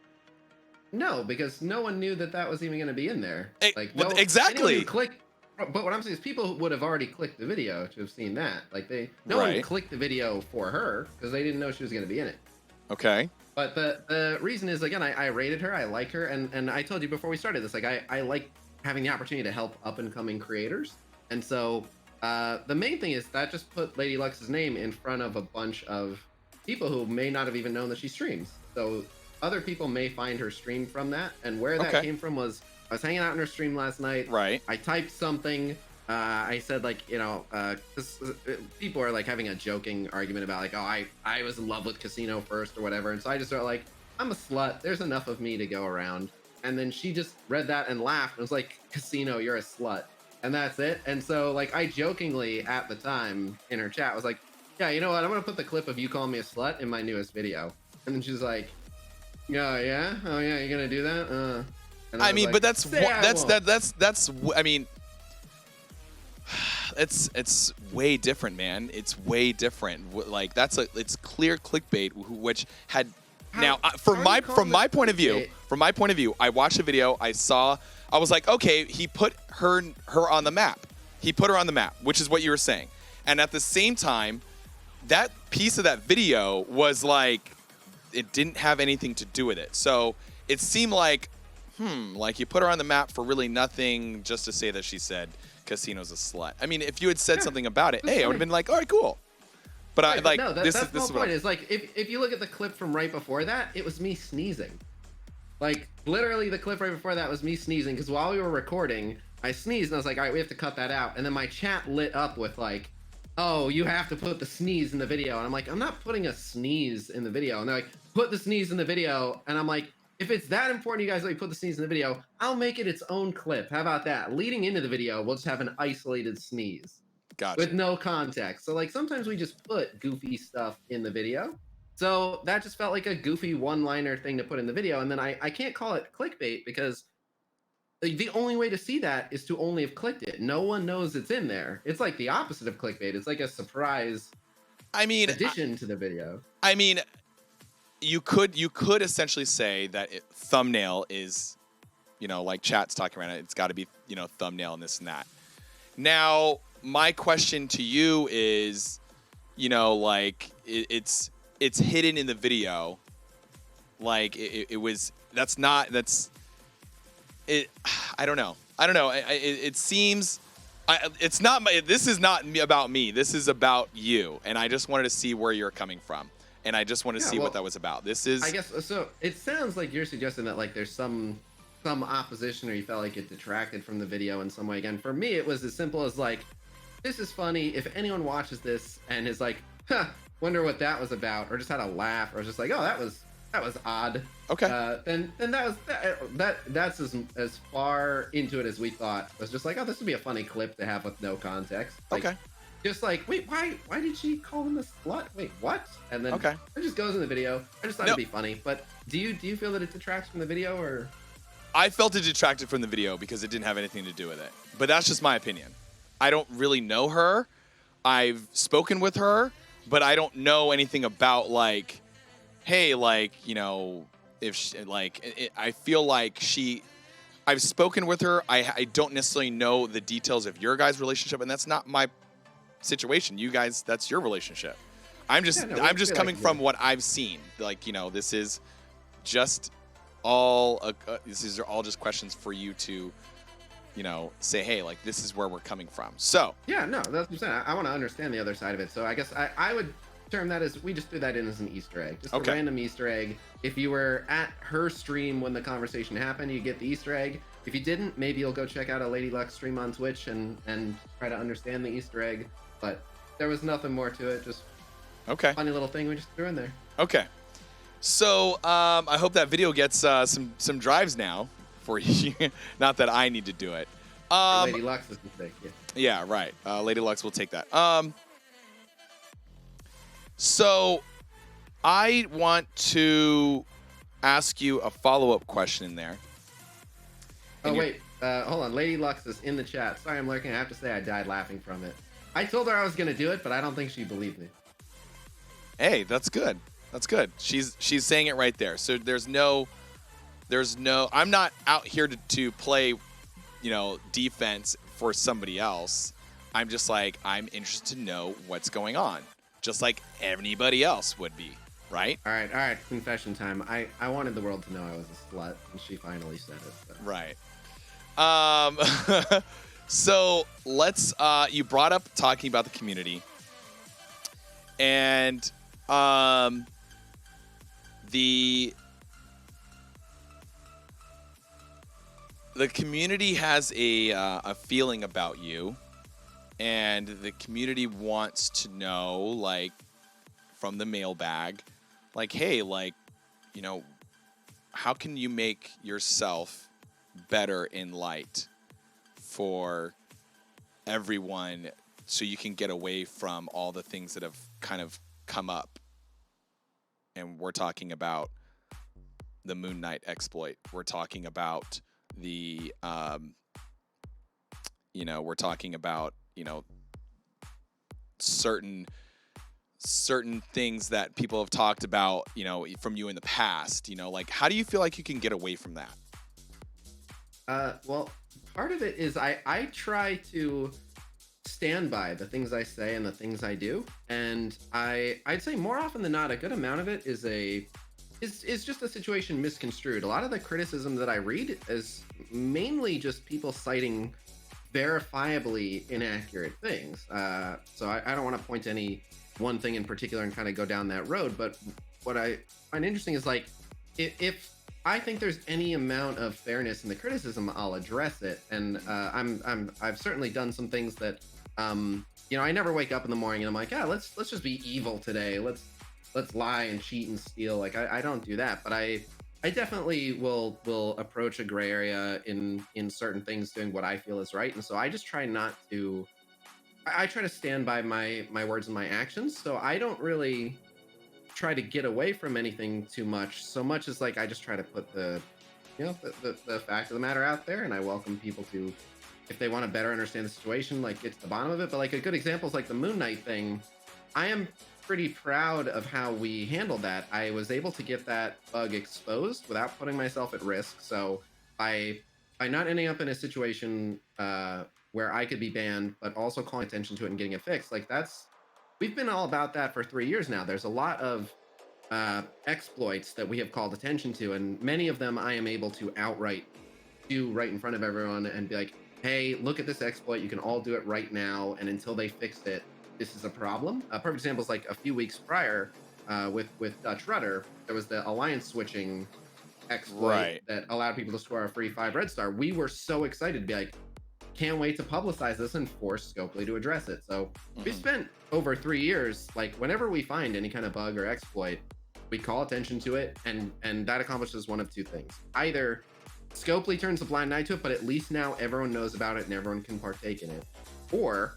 S2: No, because no one knew that was even going to be in there.
S1: Exactly.
S2: But what I'm saying is people would have already clicked the video to have seen that. Like no one clicked the video for her because they didn't know she was going to be in it.
S1: Okay.
S2: But the reason is, again, I rated her. I like her. And I told you before we started this, like, I like having the opportunity to help up and coming creators. And so the main thing is that just put Lady Lux's name in front of a bunch of people who may not have even known that she streams. So other people may find her stream from that. And where that came from was, I was hanging out in her stream last night.
S1: Right.
S2: I typed something. I said, like, because people are like having a joking argument about, like, oh, I was in love with Khasino first or whatever. And so I just started like, I'm a slut. There's enough of me to go around. And then she just read that and laughed and was like, Khasino, you're a slut. And that's it. And so, like, I jokingly at the time in her chat was like, yeah, you know what? I'm going to put the clip of you calling me a slut in my newest video. And then she's like, oh, yeah? Oh, yeah, you're going to do that?
S1: I mean, like, but that's I mean, it's way different, man. It's way different. Like, it's clear clickbait, which had from my point of view, I watched the video. I was like, okay, he put her on the map. He put her on the map, which is what you were saying. And at the same time, that piece of that video was like, it didn't have anything to do with it. So it seemed like, like you put her on the map for really nothing, just to say that she said Khasino's a slut. I mean, if you had said something about it, hey, I would have been like, all right, cool. But that's the whole point. Is like,
S2: if you look at the clip from right before that, it was me sneezing. Like, literally, the clip right before that was me sneezing, because while we were recording, I sneezed, and I was like, all right, we have to cut that out. And then my chat lit up with, like, oh, you have to put the sneeze in the video. And I'm like, I'm not putting a sneeze in the video. And they're like, put the sneeze in the video. And I'm like, if it's that important, you guys let me put the sneeze in the video, I'll make it its own clip. How about that? Leading into the video, we'll just have an isolated sneeze.
S1: Gotcha.
S2: With no context. So, like, sometimes we just put goofy stuff in the video. So that just felt like a goofy one-liner thing to put in the video. And then I can't call it clickbait because the only way to see that is to only have clicked it. No one knows it's in there. It's like the opposite of clickbait. It's like a surprise addition to the video.
S1: I mean, you could essentially say that thumbnail is, like chat's talking about it. It's got to be, thumbnail and this and that. Now, my question to you is, like it's hidden in the video. Like I don't know. It seems, it's not. This is not about me. This is about you. And I just wanted to see where you're coming from. And I just wanted to see what that was about. This is.
S2: I guess so. It sounds like you're suggesting that, like, there's some opposition, or you felt like it detracted from the video in some way. Again, for me, it was as simple as, like, this is funny. If anyone watches this and is like, huh, wonder what that was about, or just had a laugh, or just like, oh, that was odd.
S1: Okay.
S2: Then that's as far into it as we thought. It was just like, oh, this would be a funny clip to have with no context. Like,
S1: okay.
S2: Just like, wait, why did she call him a slut? Wait, what? And then it just goes in the video. I just thought it'd be funny. But do you feel that it detracts from the video, or?
S1: I felt it detracted from the video because it didn't have anything to do with it. But that's just my opinion. I don't really know her. I've spoken with her, but I don't know anything about like, hey, like, you know, if she, like, I feel like I've spoken with her. I don't necessarily know the details of your guys' relationship, and that's not my situation. You guys, that's your relationship. I'm just coming from what I've seen. Like, you know, this is just all these are all just questions for you to, you know, say, hey, like, this is where we're coming from. So
S2: Yeah, no, that's what I'm saying. I want to understand the other side of it. So I guess I would term that as, we just threw that in as an Easter egg, just a random Easter egg. If you were at her stream when the conversation happened, you get the Easter egg. If you didn't, maybe you'll go check out a Lady Luck stream on Twitch and try to understand the Easter egg. But there was nothing more to it. Just funny little thing we just threw in there.
S1: Okay. So I hope that video gets some drives now for you. Not that I need to do it.
S2: Lady Luck's mistake.
S1: Yeah, right. Lady Lux will take that. So I want to ask you a follow-up question in there.
S2: Oh, wait. Hold on. Lady Lux is in the chat. Sorry, I'm lurking. I have to say I died laughing from it. I told her I was going to do it, but I don't think she believed me.
S1: Hey, that's good. That's good. She's saying it right there. So there's no I'm not out here to play, you know, defense for somebody else. I'm just like, I'm interested to know what's going on, just like anybody else would be, right?
S2: All right. Confession time. I wanted the world to know I was a slut, and she finally said it. So.
S1: Right. So let's. You brought up talking about the community, and the community has a feeling about you, and the community wants to know, like, from the mailbag, like, hey, like, you know, how can you make yourself better in light for everyone so you can get away from all the things that have kind of come up? And we're talking about the Moon Knight exploit. We're talking about the, you know, we're talking about, you know, certain things that people have talked about, you know, from you in the past. You know, like, how do you feel like you can get away from that?
S2: Well, part of it is I try to stand by the things I say and the things I do, and I'd say more often than not, a good amount of it is just a situation misconstrued. A lot of the criticism that I read is mainly just people citing verifiably inaccurate things. So I don't want to point to any one thing in particular and kind of go down that road, but what I find interesting is, like, if I think there's any amount of fairness in the criticism, I'll address it. And I've certainly done some things that, you know, I never wake up in the morning and I'm like, yeah, let's just be evil today. Let's lie and cheat and steal. Like, I don't do that, but I definitely will approach a gray area in certain things, doing what I feel is right. And so I just try not to. I try to stand by my words and my actions. So I don't really try to get away from anything too much. So much as, like, I just try to put the fact of the matter out there, and I welcome people to, if they want to better understand the situation, like, get to the bottom of it. But, like, a good example is like the Moon Knight thing. I am pretty proud of how we handled that. I was able to get that bug exposed without putting myself at risk. So by not ending up in a situation where I could be banned, but also calling attention to it and getting it fixed, like, we've been all about that for 3 years now. There's a lot of exploits that we have called attention to, and many of them I am able to outright do right in front of everyone and be like, hey, look at this exploit. You can all do it right now, and until they fix it, this is a problem. A perfect example is, like, a few weeks prior with Dutch Rudder, there was the alliance switching exploit that allowed people to score a free 5 red star. We were so excited to be like, can't wait to publicize this and force Scopely to address it. So we spent over 3 years, like, whenever we find any kind of bug or exploit, we call attention to it, and that accomplishes one of two things. Either Scopely turns a blind eye to it, but at least now everyone knows about it and everyone can partake in it, or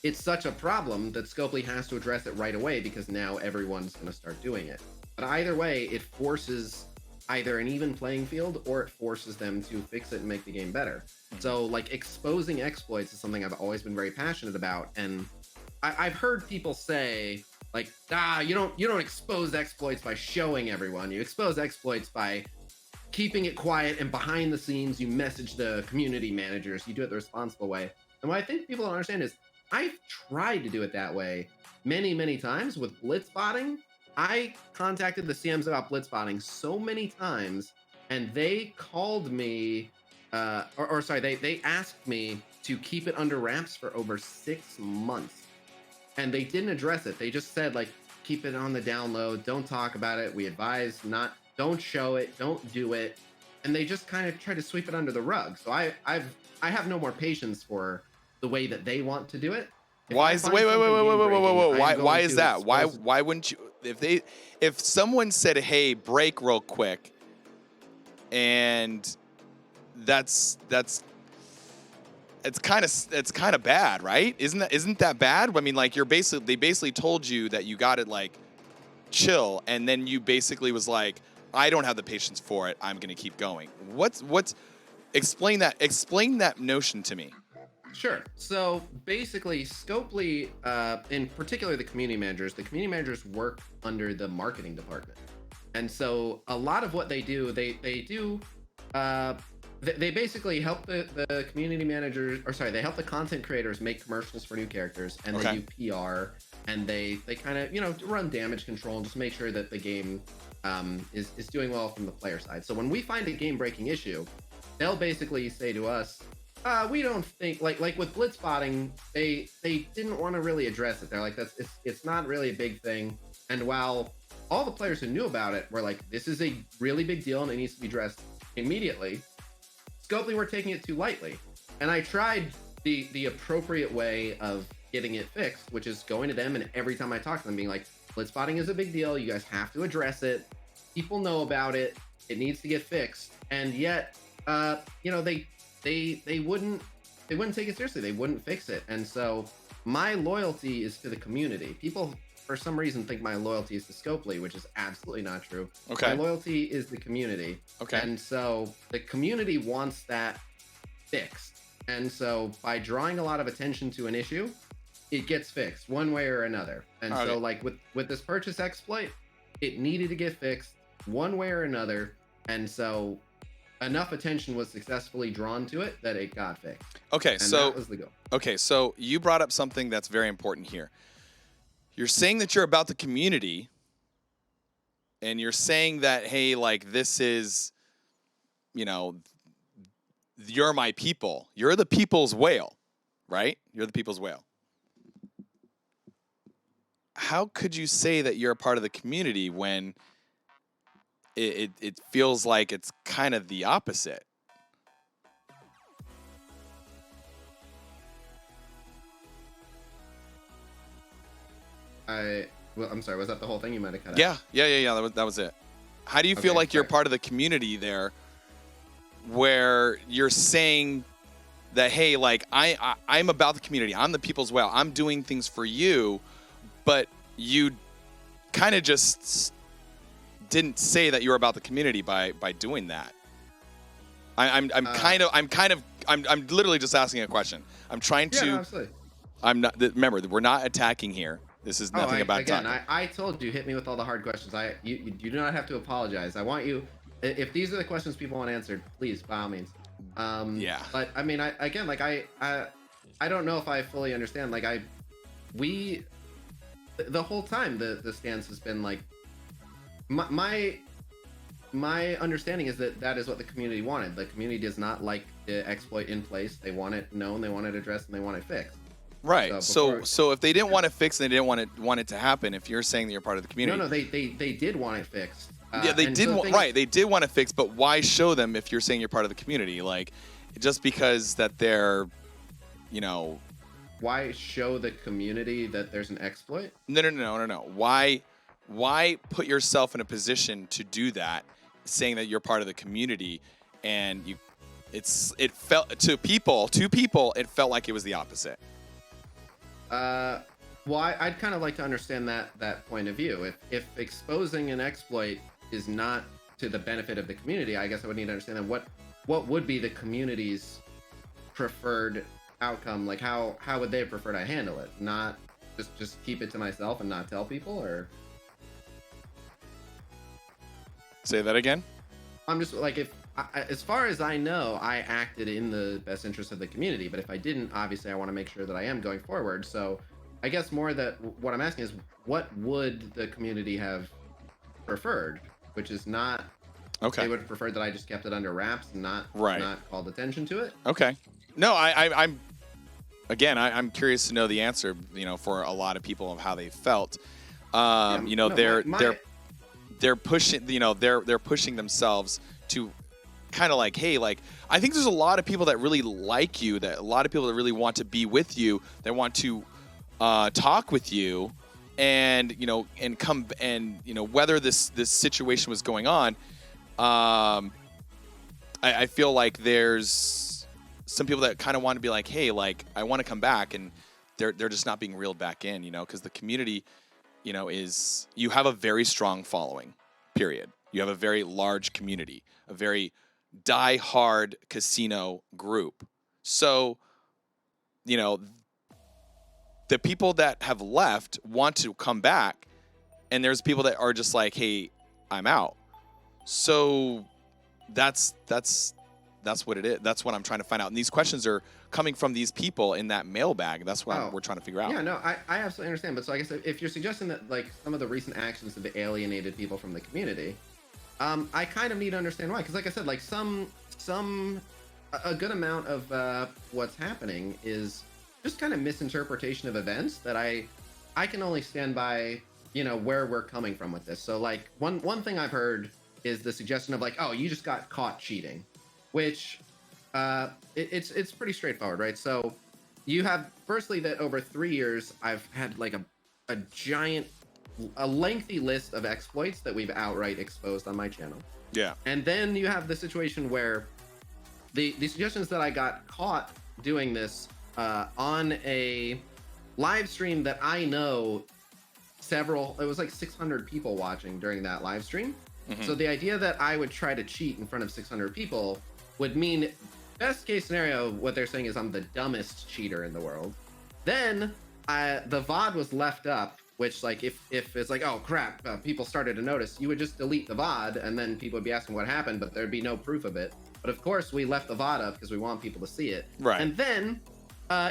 S2: it's such a problem that Scopely has to address it right away because now everyone's going to start doing it. But either way, it forces either an even playing field or it forces them to fix it and make the game better. So like exposing exploits is something I've always been very passionate about, and I've heard people say like, you don't expose exploits by showing everyone. You expose exploits by keeping it quiet, and behind the scenes you message the community managers. You do it the responsible way. And what I think people don't understand is I've tried to do it that way many times with blitzbotting. I contacted the CMs about blitzbotting so many times, and they called me, or sorry, they asked me to keep it under wraps for over 6 months, and they didn't address it. They just said like, keep it on the down low, don't talk about it. We advise not, don't show it, don't do it, and they just kind of try to sweep it under the rug. So I have no more patience for the way that they want to do it.
S1: Why is why is that? Why wouldn't you, if someone said, "Hey, break real quick," and it's kind of bad, right? Isn't that bad? I mean, like they basically told you that you got it, like chill, and then you basically was like, I don't have the patience for it, I'm gonna keep going. Explain that notion to me.
S2: Sure. So basically, Scopely, in particular the community managers work under the marketing department. And so a lot of what they do, they basically help the community managers, or sorry, they help the content creators make commercials for new characters, and they do PR, and they kind of, run damage control and just make sure that the game is doing well from the player side. So when we find a game breaking issue, they'll basically say to us, we don't think, like with blitzbotting, they didn't want to really address it. They're like, it's not really a big thing. And while all the players who knew about it were like, this is a really big deal and it needs to be addressed immediately, Scopely were taking it too lightly. And I tried the appropriate way of getting it fixed, which is going to them, and every time I talk to them being like, blitzbotting is a big deal, you guys have to address it, people know about it, it needs to get fixed. And yet they wouldn't take it seriously. They wouldn't fix it. And so my loyalty is to the community. People for some reason think my loyalty is to Scopely, which is absolutely not true.
S1: Okay.
S2: My loyalty is the community.
S1: Okay.
S2: And so the community wants that fixed. And so by drawing a lot of attention to an issue, it gets fixed one way or another. And so like with this purchase exploit, it needed to get fixed one way or another. And so enough attention was successfully drawn to it that it got fixed.
S1: Okay,
S2: and
S1: so
S2: that was the goal.
S1: Okay, so you brought up something that's very important here. You're saying that you're about the community, and you're saying that, hey, like this is, you're my people. You're the people's whale, right? You're the people's whale. How could you say that you're a part of the community when it feels like it's kind of the opposite?
S2: I'm sorry, was that the whole thing? You might have cut out.
S1: Yeah. That was it. How do you feel like you're part of the community there, where you're saying that, hey, like I'm about the community, I'm the people's whale, I'm doing things for you, but you kind of just didn't say that you were about the community by doing that. I'm literally just asking a question. I'm trying to.
S2: No, absolutely.
S1: I'm not. Remember, we're not attacking here. This is nothing about talking.
S2: I told you, hit me with all the hard questions. You do not have to apologize. I want you. If these are the questions people want answered, please, by all means.
S1: Yeah.
S2: But I mean, I don't know if I fully understand. Like the whole time the stance has been like, my understanding is that is what the community wanted. The community does not like the exploit in place. They want it known, they want it addressed, and they want it fixed.
S1: Right. So if they didn't want it fixed and they didn't want it to happen, if you're saying that you're part of the community.
S2: No, they did want it fixed.
S1: Yeah, they did they did want it fixed, but why show them if you're saying you're part of the community? Like, just because that they're,
S2: Why show the community that there's an exploit?
S1: No. Why put yourself in a position to do that, saying that you're part of the community, and it felt to people, it felt like it was the opposite.
S2: Well, I'd kind of like to understand that point of view. If exposing an exploit is not to the benefit of the community, I guess I would need to understand then what would be the community's preferred outcome. Like how would they have preferred I handle it? Not just keep it to myself and not tell people, or
S1: Say that again.
S2: I'm just like, if as far as I know, I acted in the best interest of the community, but if I didn't, obviously I want to make sure that I am going forward. So I guess more that what I'm asking is, what would the community have preferred? Which is not,
S1: Okay.
S2: they would have preferred that I just kept it under wraps and
S1: Right.
S2: not called attention to it.
S1: Okay. No, I'm again, I'm curious to know the answer, for a lot of people of how they felt.
S2: Yeah, no,
S1: They're pushing, they're pushing themselves to kind of like, hey, like, I think there's a lot of people that really like you, that a lot of people that really want to be with you, that want to talk with you, and and come, and whether this situation was going on. I feel like there's some people that kind of want to be like, hey, like, I want to come back, and they're just not being reeled back in, because the community, is, you have a very strong following, period. You have a very large community, a very die-hard Khasino group. So, the people that have left want to come back, and there's people that are just like, hey, I'm out. So that's what it is. That's what I'm trying to find out. And these questions are coming from these people in that mailbag. That's what we're trying to figure out.
S2: Yeah, no, I absolutely understand. But so I guess if you're suggesting that like some of the recent actions have alienated people from the community, I kind of need to understand why. Because like I said, like a good amount of what's happening is just kind of misinterpretation of events that I can only stand by, where we're coming from with this. So like one thing I've heard is the suggestion of like, oh, you just got caught cheating, which it's pretty straightforward, right? So you have, firstly, that over 3 years I've had like a lengthy list of exploits that we've outright exposed on my channel.
S1: Yeah.
S2: And then you have the situation where the suggestions that I got caught doing this on a live stream that I know it was like 600 people watching during that live stream. Mm-hmm. So the idea that I would try to cheat in front of 600 people would mean, best case scenario, what they're saying is I'm the dumbest cheater in the world. Then the VOD was left up, which like if it's like, oh crap, people started to notice, you would just delete the VOD and then people would be asking what happened, but there'd be no proof of it. But of course we left the VOD up because we want people to see it.
S1: Right.
S2: And then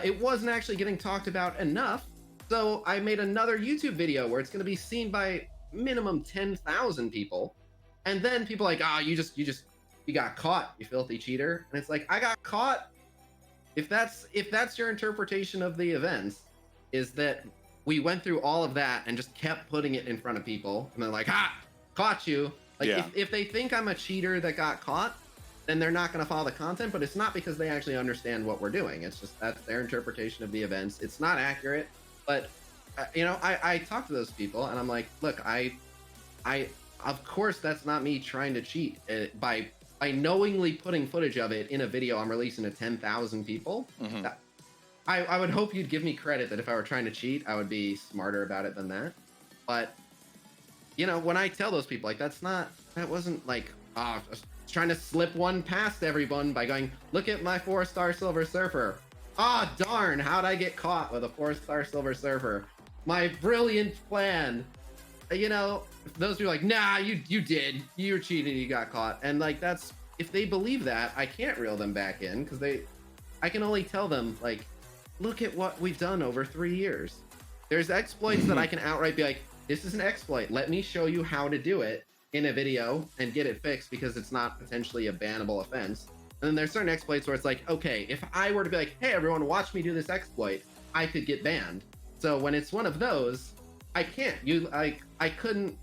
S2: it wasn't actually getting talked about enough. So I made another YouTube video where it's going to be seen by minimum 10,000 people. And then people are like, oh, you got caught, you filthy cheater. And it's like, I got caught. If that's your interpretation of the events, is that we went through all of that and just kept putting it in front of people, and they're like, caught you. Like, yeah. If they think I'm a cheater that got caught, then they're not going to follow the content. But it's not because they actually understand what we're doing. It's just that's their interpretation of the events. It's not accurate. But I talk to those people, and I'm like, look, I of course that's not me trying to cheat by knowingly putting footage of it in a video I'm releasing to 10,000 people. Mm-hmm. I would hope you'd give me credit that if I were trying to cheat, I would be smarter about it than that. But when I tell those people, like, that wasn't like, I was trying to slip one past everyone by going, look at my 4-star silver surfer. Darn, how'd I get caught with a 4-star silver surfer? My brilliant plan. Those people are like, nah, you did. You were cheating, you got caught. And like, that's, if they believe that, I can't reel them back in, because I can only tell them, like, look at what we've done over 3 years. There's exploits that I can outright be like, this is an exploit. Let me show you how to do it in a video and get it fixed, because it's not potentially a bannable offense. And then there's certain exploits where it's like, okay, if I were to be like, hey, everyone, watch me do this exploit, I could get banned. So when it's one of those, I can't. I couldn't.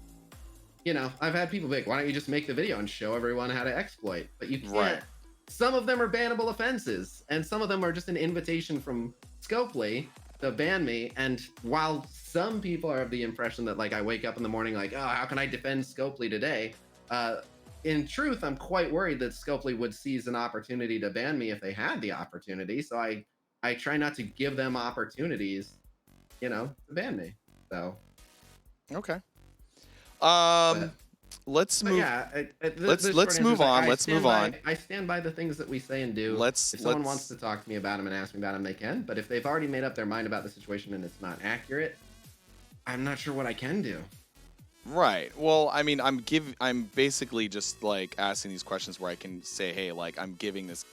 S2: I've had people be like, why don't you just make the video and show everyone how to exploit? But you can't. Right. Some of them are bannable offenses, and some of them are just an invitation from Scopely to ban me. And while some people are of the impression that, like, I wake up in the morning like, oh, how can I defend Scopely today? In truth, I'm quite worried that Scopely would seize an opportunity to ban me if they had the opportunity. So I try not to give them opportunities, to ban me. So
S1: okay. let's
S2: But
S1: move.
S2: yeah,
S1: Let's
S2: the short
S1: let's
S2: answer is
S1: move
S2: like
S1: on. Let's move on.
S2: I stand by the things that we say and do.
S1: Let's
S2: If someone wants
S1: let's
S2: to talk to me about them and ask me about them, they can. But if they've already made up their mind about the situation and it's not accurate, I'm not sure what I can do.
S1: Right. Well, I mean, I'm basically just like asking these questions where I can say, hey, like I'm giving this,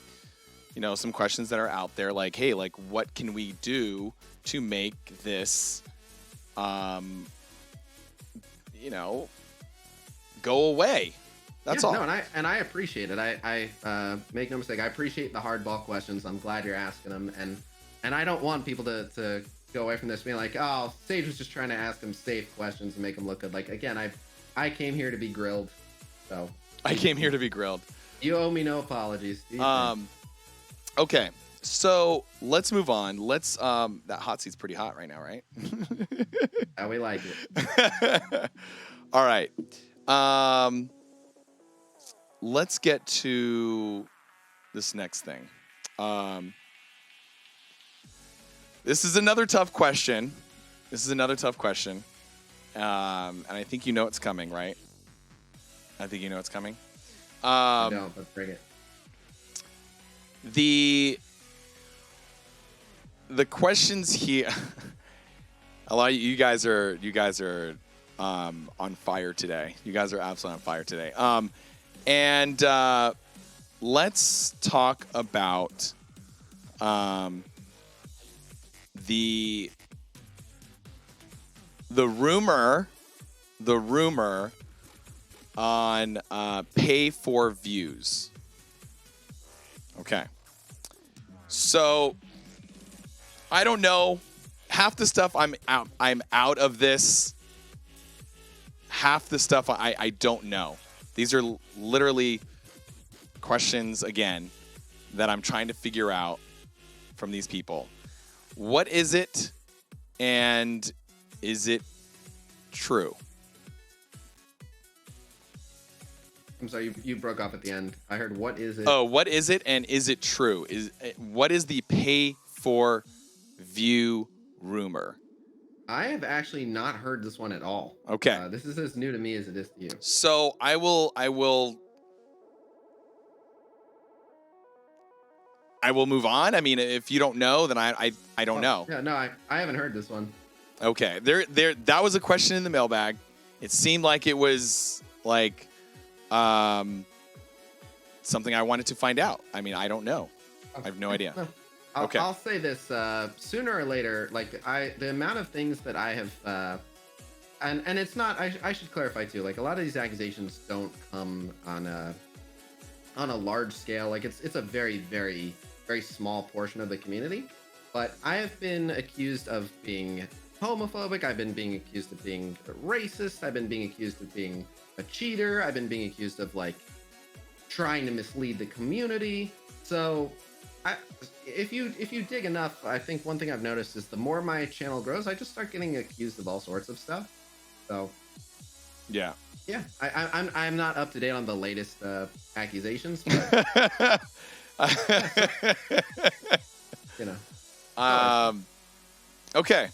S1: some questions that are out there, like, hey, like what can we do to make this, um, go away? That's all.
S2: No, and I appreciate it. I make no mistake. I appreciate the hardball questions. I'm glad you're asking them, and I don't want people to go away from this being like, oh, Sage was just trying to ask him safe questions and make him look good. Like again, I came here to be grilled, so
S1: I came here to be grilled.
S2: you owe me no apologies.
S1: Okay, so let's move on. Let's that hot seat's pretty hot right now, right?
S2: How we like it.
S1: All right. Let's get to this next thing. This is another tough question. And I think you know it's coming, right? I think you know it's coming.
S2: I don't, but bring it.
S1: The questions here. A lot of you guys are on fire today. You guys are absolutely on fire today. And let's talk about the rumor on pay for views. Okay. So I don't know. Half the stuff I'm out of this. Half the stuff I don't know. These are literally questions again that I'm trying to figure out from these people. What is it, and is it true?
S2: I'm sorry, you broke off at the end. I heard what is it?
S1: Oh, what is it, and is it true? What is the pay for view rumor?
S2: I have actually not heard this one at all.
S1: Okay.
S2: This is as new to me as it is to you.
S1: So I will move on. I mean, if you don't know, then I don't know.
S2: Yeah, no, I haven't heard this one.
S1: Okay. That was a question in the mailbag. It seemed like it was like something I wanted to find out. I mean, I don't know. I have no idea.
S2: Okay. I'll say this: sooner or later, like the amount of things that I have, and it's not. I should clarify too. Like a lot of these accusations don't come on a large scale. Like it's a very very very small portion of the community. But I have been accused of being homophobic. I've been being accused of being racist. I've been being accused of being a cheater. I've been being accused of like trying to mislead the community. So if you dig enough, I think one thing I've noticed is the more my channel grows, I just start getting accused of all sorts of stuff. So
S1: yeah,
S2: I'm not up to date on the latest accusations, but you know.
S1: Okay.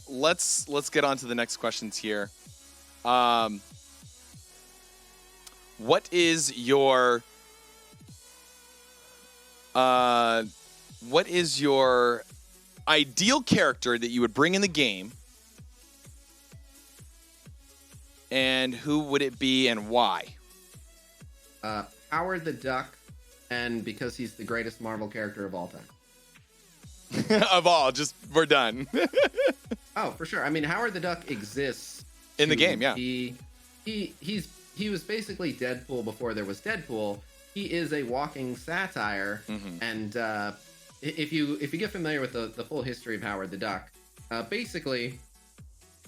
S1: Let's get on to the next questions here. What is your ideal character that you would bring in the game, and who would it be and why?
S2: Howard the Duck, and because he's the greatest Marvel character of all time.
S1: Of all, just we're done.
S2: Oh, for sure. I mean, Howard the Duck exists
S1: in the game. Yeah,
S2: he was basically Deadpool before there was Deadpool. He is a walking satire, and if you get familiar with the full history of Howard the Duck, basically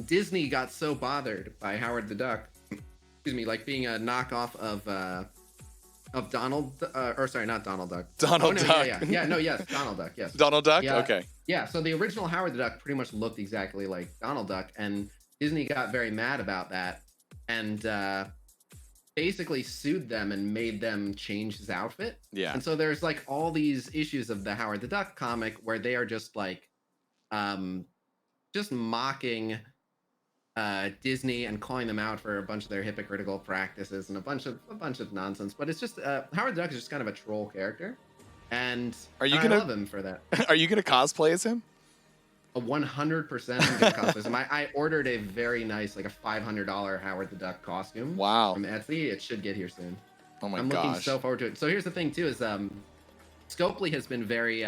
S2: Disney got so bothered by Howard the Duck, excuse me, like being a knockoff of Donald, or sorry, not Donald Duck.
S1: Donald Duck.
S2: Yes, Donald Duck. Yes.
S1: Donald Duck.
S2: Yeah,
S1: okay.
S2: Yeah. So the original Howard the Duck pretty much looked exactly like Donald Duck, and Disney got very mad about that, and basically sued them and made them change his outfit.
S1: Yeah.
S2: And so there's like all these issues of the Howard the Duck comic where they are just like, just mocking Disney and calling them out for a bunch of their hypocritical practices and a bunch of nonsense. But it's just Howard the Duck is just kind of a troll character, and
S1: Are you
S2: and I
S1: gonna
S2: love him for that.
S1: are you gonna cosplay as him?
S2: A 100% I'm gonna cosplay him. I ordered a very nice, like a $500 Howard the Duck costume
S1: Wow.
S2: from Etsy. It should get here soon.
S1: Oh my
S2: I'm looking
S1: gosh.
S2: so forward to it. So here's the thing too: is Scopely has been very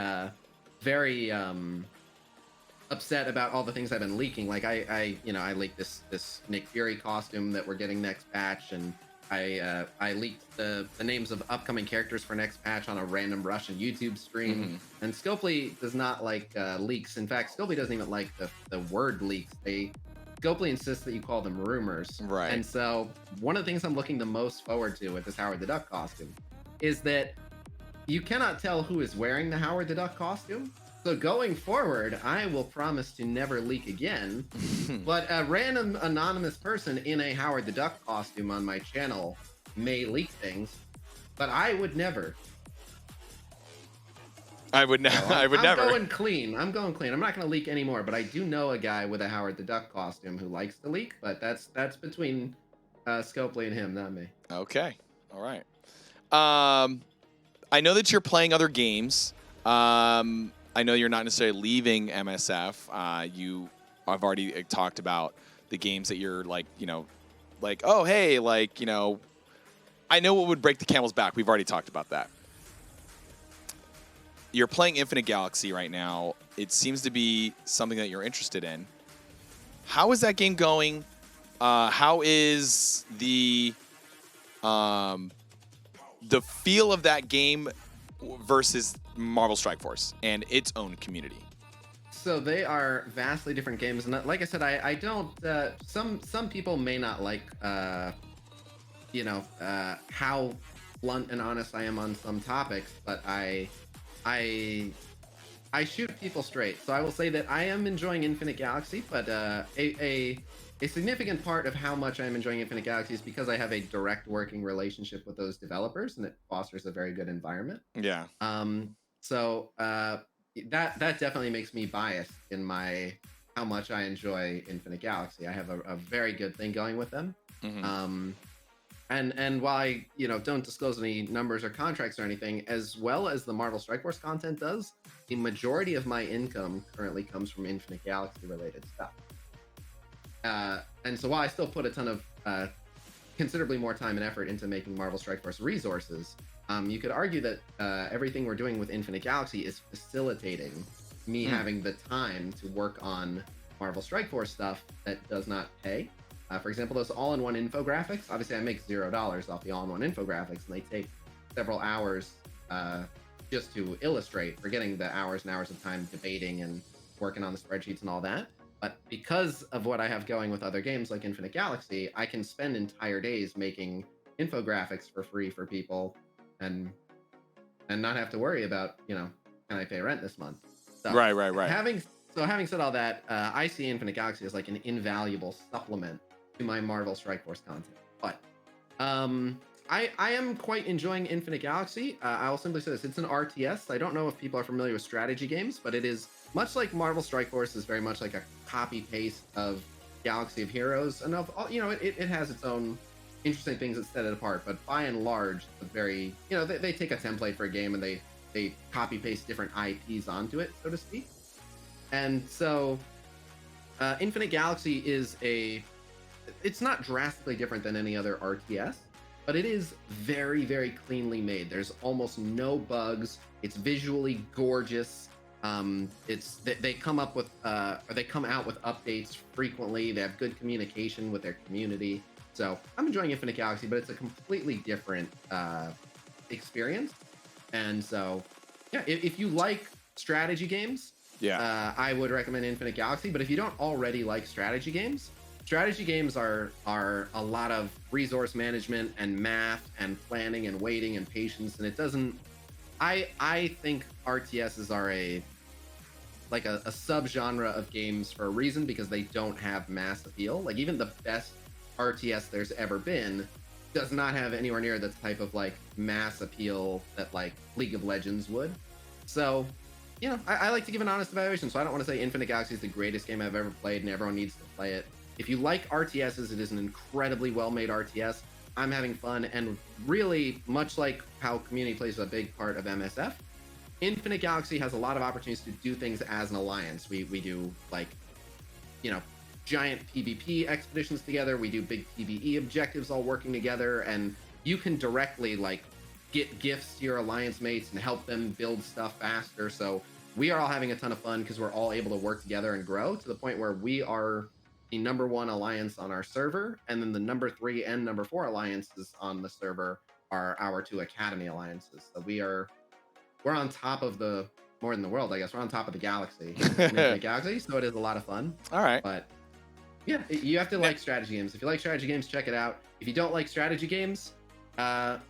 S2: upset about all the things I've been leaking. Like I leaked this Nick Fury costume that we're getting next patch, and I leaked the names of upcoming characters for next patch on a random Russian YouTube stream. And Scopely does not like leaks. In fact, Scopely doesn't even like the word leaks. Scopely insists that you call them rumors.
S1: Right.
S2: And so one of the things I'm looking the most forward to with this Howard the Duck costume is that you cannot tell who is wearing the Howard the Duck costume. So going forward, I will promise to never leak again. But a random anonymous person in a Howard the Duck costume on my channel may leak things, but I would never.
S1: I would
S2: So
S1: I would never.
S2: I'm going clean. I'm going clean. I'm not going to leak anymore, but I do know a guy with a Howard the Duck costume who likes to leak, but that's between Scopely and him, not me.
S1: Okay. All right. I know that you're playing other games. I know you're not necessarily leaving MSF. I've already talked about the games that you're like, oh, hey, I know what would break the camel's back. We've already talked about that. You're playing Infinite Galaxy right now. It seems to be something that you're interested in. How is that game going? How is the feel of that game versus Marvel Strike Force and its own community?
S2: So they are vastly different games, and like I said, I don't. Some people may not like, how blunt and honest I am on some topics, but I shoot people straight. So I will say that I am enjoying Infinite Galaxy, but a significant part of how much I'm enjoying Infinite Galaxy is because I have a direct working relationship with those developers, and it fosters a very good environment.
S1: Yeah.
S2: So that definitely makes me biased in my how much I enjoy Infinite Galaxy. I have a very good thing going with them. And while I don't disclose any numbers or contracts or anything, as well as the Marvel Strike Force content does, the majority of my income currently comes from Infinite Galaxy related stuff. And so while I still put a ton of considerably more time and effort into making Marvel Strike Force resources, you could argue that everything we're doing with Infinite Galaxy is facilitating me having the time to work on Marvel Strike Force stuff that does not pay. For example, those all-in-one infographics. Obviously, I make $0 off the all-in-one infographics, and they take several hours just to illustrate. We're getting the hours and hours of time debating and working on the spreadsheets and all that. But because of what I have going with other games like Infinite Galaxy, I can spend entire days making infographics for free for people, and not have to worry about, can I pay rent this month? So
S1: Right.
S2: Having said all that, I see Infinite Galaxy as like an invaluable supplement to my Marvel Strike Force content. But I am quite enjoying Infinite Galaxy. I will simply say this: it's an RTS. I don't know if people are familiar with strategy games, but it is much like Marvel Strike Force is very much like a copy paste of Galaxy of Heroes, and of it has its own interesting things that set it apart. But by and large, very they take a template for a game and they copy paste different IPs onto it, so to speak. And so Infinite Galaxy it's not drastically different than any other RTS, but it is very, very cleanly made. There's almost no bugs. It's visually gorgeous. They come out with updates frequently. They have good communication with their community. So I'm enjoying Infinite Galaxy, but it's a completely different experience. And so, yeah, if you like strategy games, I would recommend Infinite Galaxy. But if you don't already like strategy games are a lot of resource management and math and planning and waiting and patience, and it doesn't. I think RTSs are a subgenre of games for a reason, because they don't have mass appeal. Like, even the best RTS there's ever been does not have anywhere near the type of like mass appeal that like League of Legends would. So, I like to give an honest evaluation. So I don't want to say Infinite Galaxy is the greatest game I've ever played and everyone needs to play it. if you like RTSs, it is an incredibly well-made RTS. I'm having fun, and really, much like how community plays a big part of MSF, Infinite Galaxy has a lot of opportunities to do things as an alliance. We do, like, you know, giant PvP expeditions together. We do big PvE objectives all working together, and you can directly, like, get gifts to your alliance mates and help them build stuff faster. So we are all having a ton of fun because we're all able to work together and grow to the point where we are the #1 alliance on our server, and then the #3 and #4 alliances on the server are our 2 academy alliances. So we're on top of the, more than the world, I guess. We're on top of the galaxy in Infinite Galaxy, so it is a lot of fun.
S1: All right.
S2: But yeah, you have to like strategy games. If you like strategy games, check it out. If you don't like strategy games,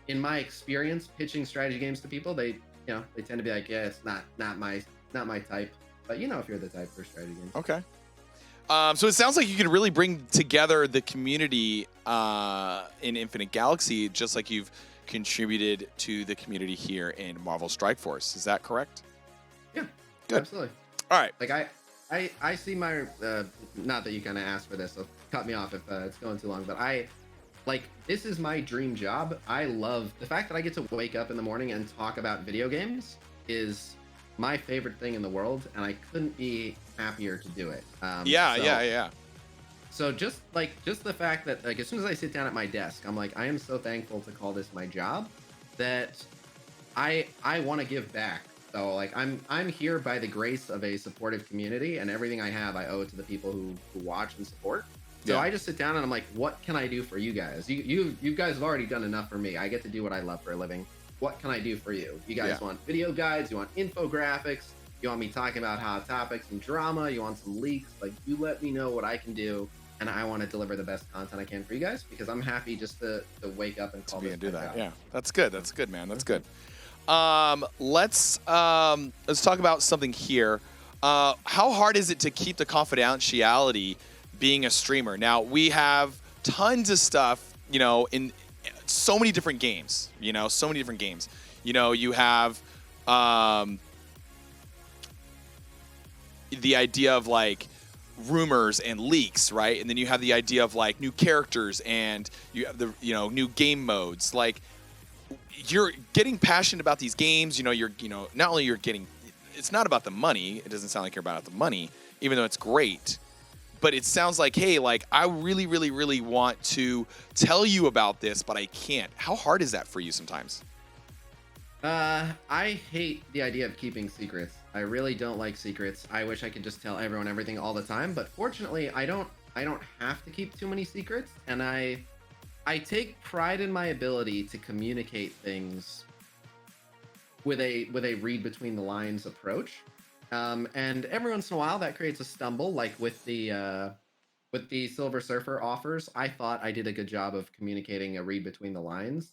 S2: in my experience, pitching strategy games to people, they tend to be like, yeah, it's not my type. But if you're the type for strategy games.
S1: Okay. So it sounds like you can really bring together the community in Infinite Galaxy, just like you've contributed to the community here in Marvel Strike Force. Is that correct?
S2: Yeah,
S1: good.
S2: Absolutely.
S1: All right.
S2: Like I see my not that you kind of asked for this, so cut me off if it's going too long. But this is my dream job. I love the fact that I get to wake up in the morning and talk about video games. Is my favorite thing in the world, and I couldn't be happier to do it.
S1: Yeah.
S2: So just the fact that, like, as soon as I sit down at my desk, I'm like, I am so thankful to call this my job, that I want to give back. So, like, I'm here by the grace of a supportive community, and everything I have I owe to the people who watch and support. So I just sit down and I'm like, what can I do for you guys? You guys have already done enough for me. I get to do what I love for a living. What can I do for you? You guys want video guides? You want infographics? You want me talking about hot topics and drama? You want some leaks? Like, you let me know what I can do, and I want to deliver the best content I can for you guys, because I'm happy just to wake up and call this
S1: do that.
S2: job.
S1: Yeah, that's good. That's good, man. That's good. Let's talk about something here. How hard is it to keep the confidentiality being a streamer? Now, we have tons of stuff, in so many different games, you have the idea of, like, rumors and leaks, right? And then you have the idea of, like, new characters, and you have the, new game modes. Like, you're getting passionate about these games, you're not only you're getting, it's not about the money. It doesn't sound like you're about the money, even though it's great. But it sounds like, hey, like, I really, really, really want to tell you about this, but I can't. How hard is that for you sometimes?
S2: I hate the idea of keeping secrets. I really don't like secrets. I wish I could just tell everyone everything all the time, but fortunately, I don't have to keep too many secrets, and I take pride in my ability to communicate things with a read between the lines approach. And every once in a while that creates a stumble, like with the Silver Surfer offers. I thought I did a good job of communicating a read between the lines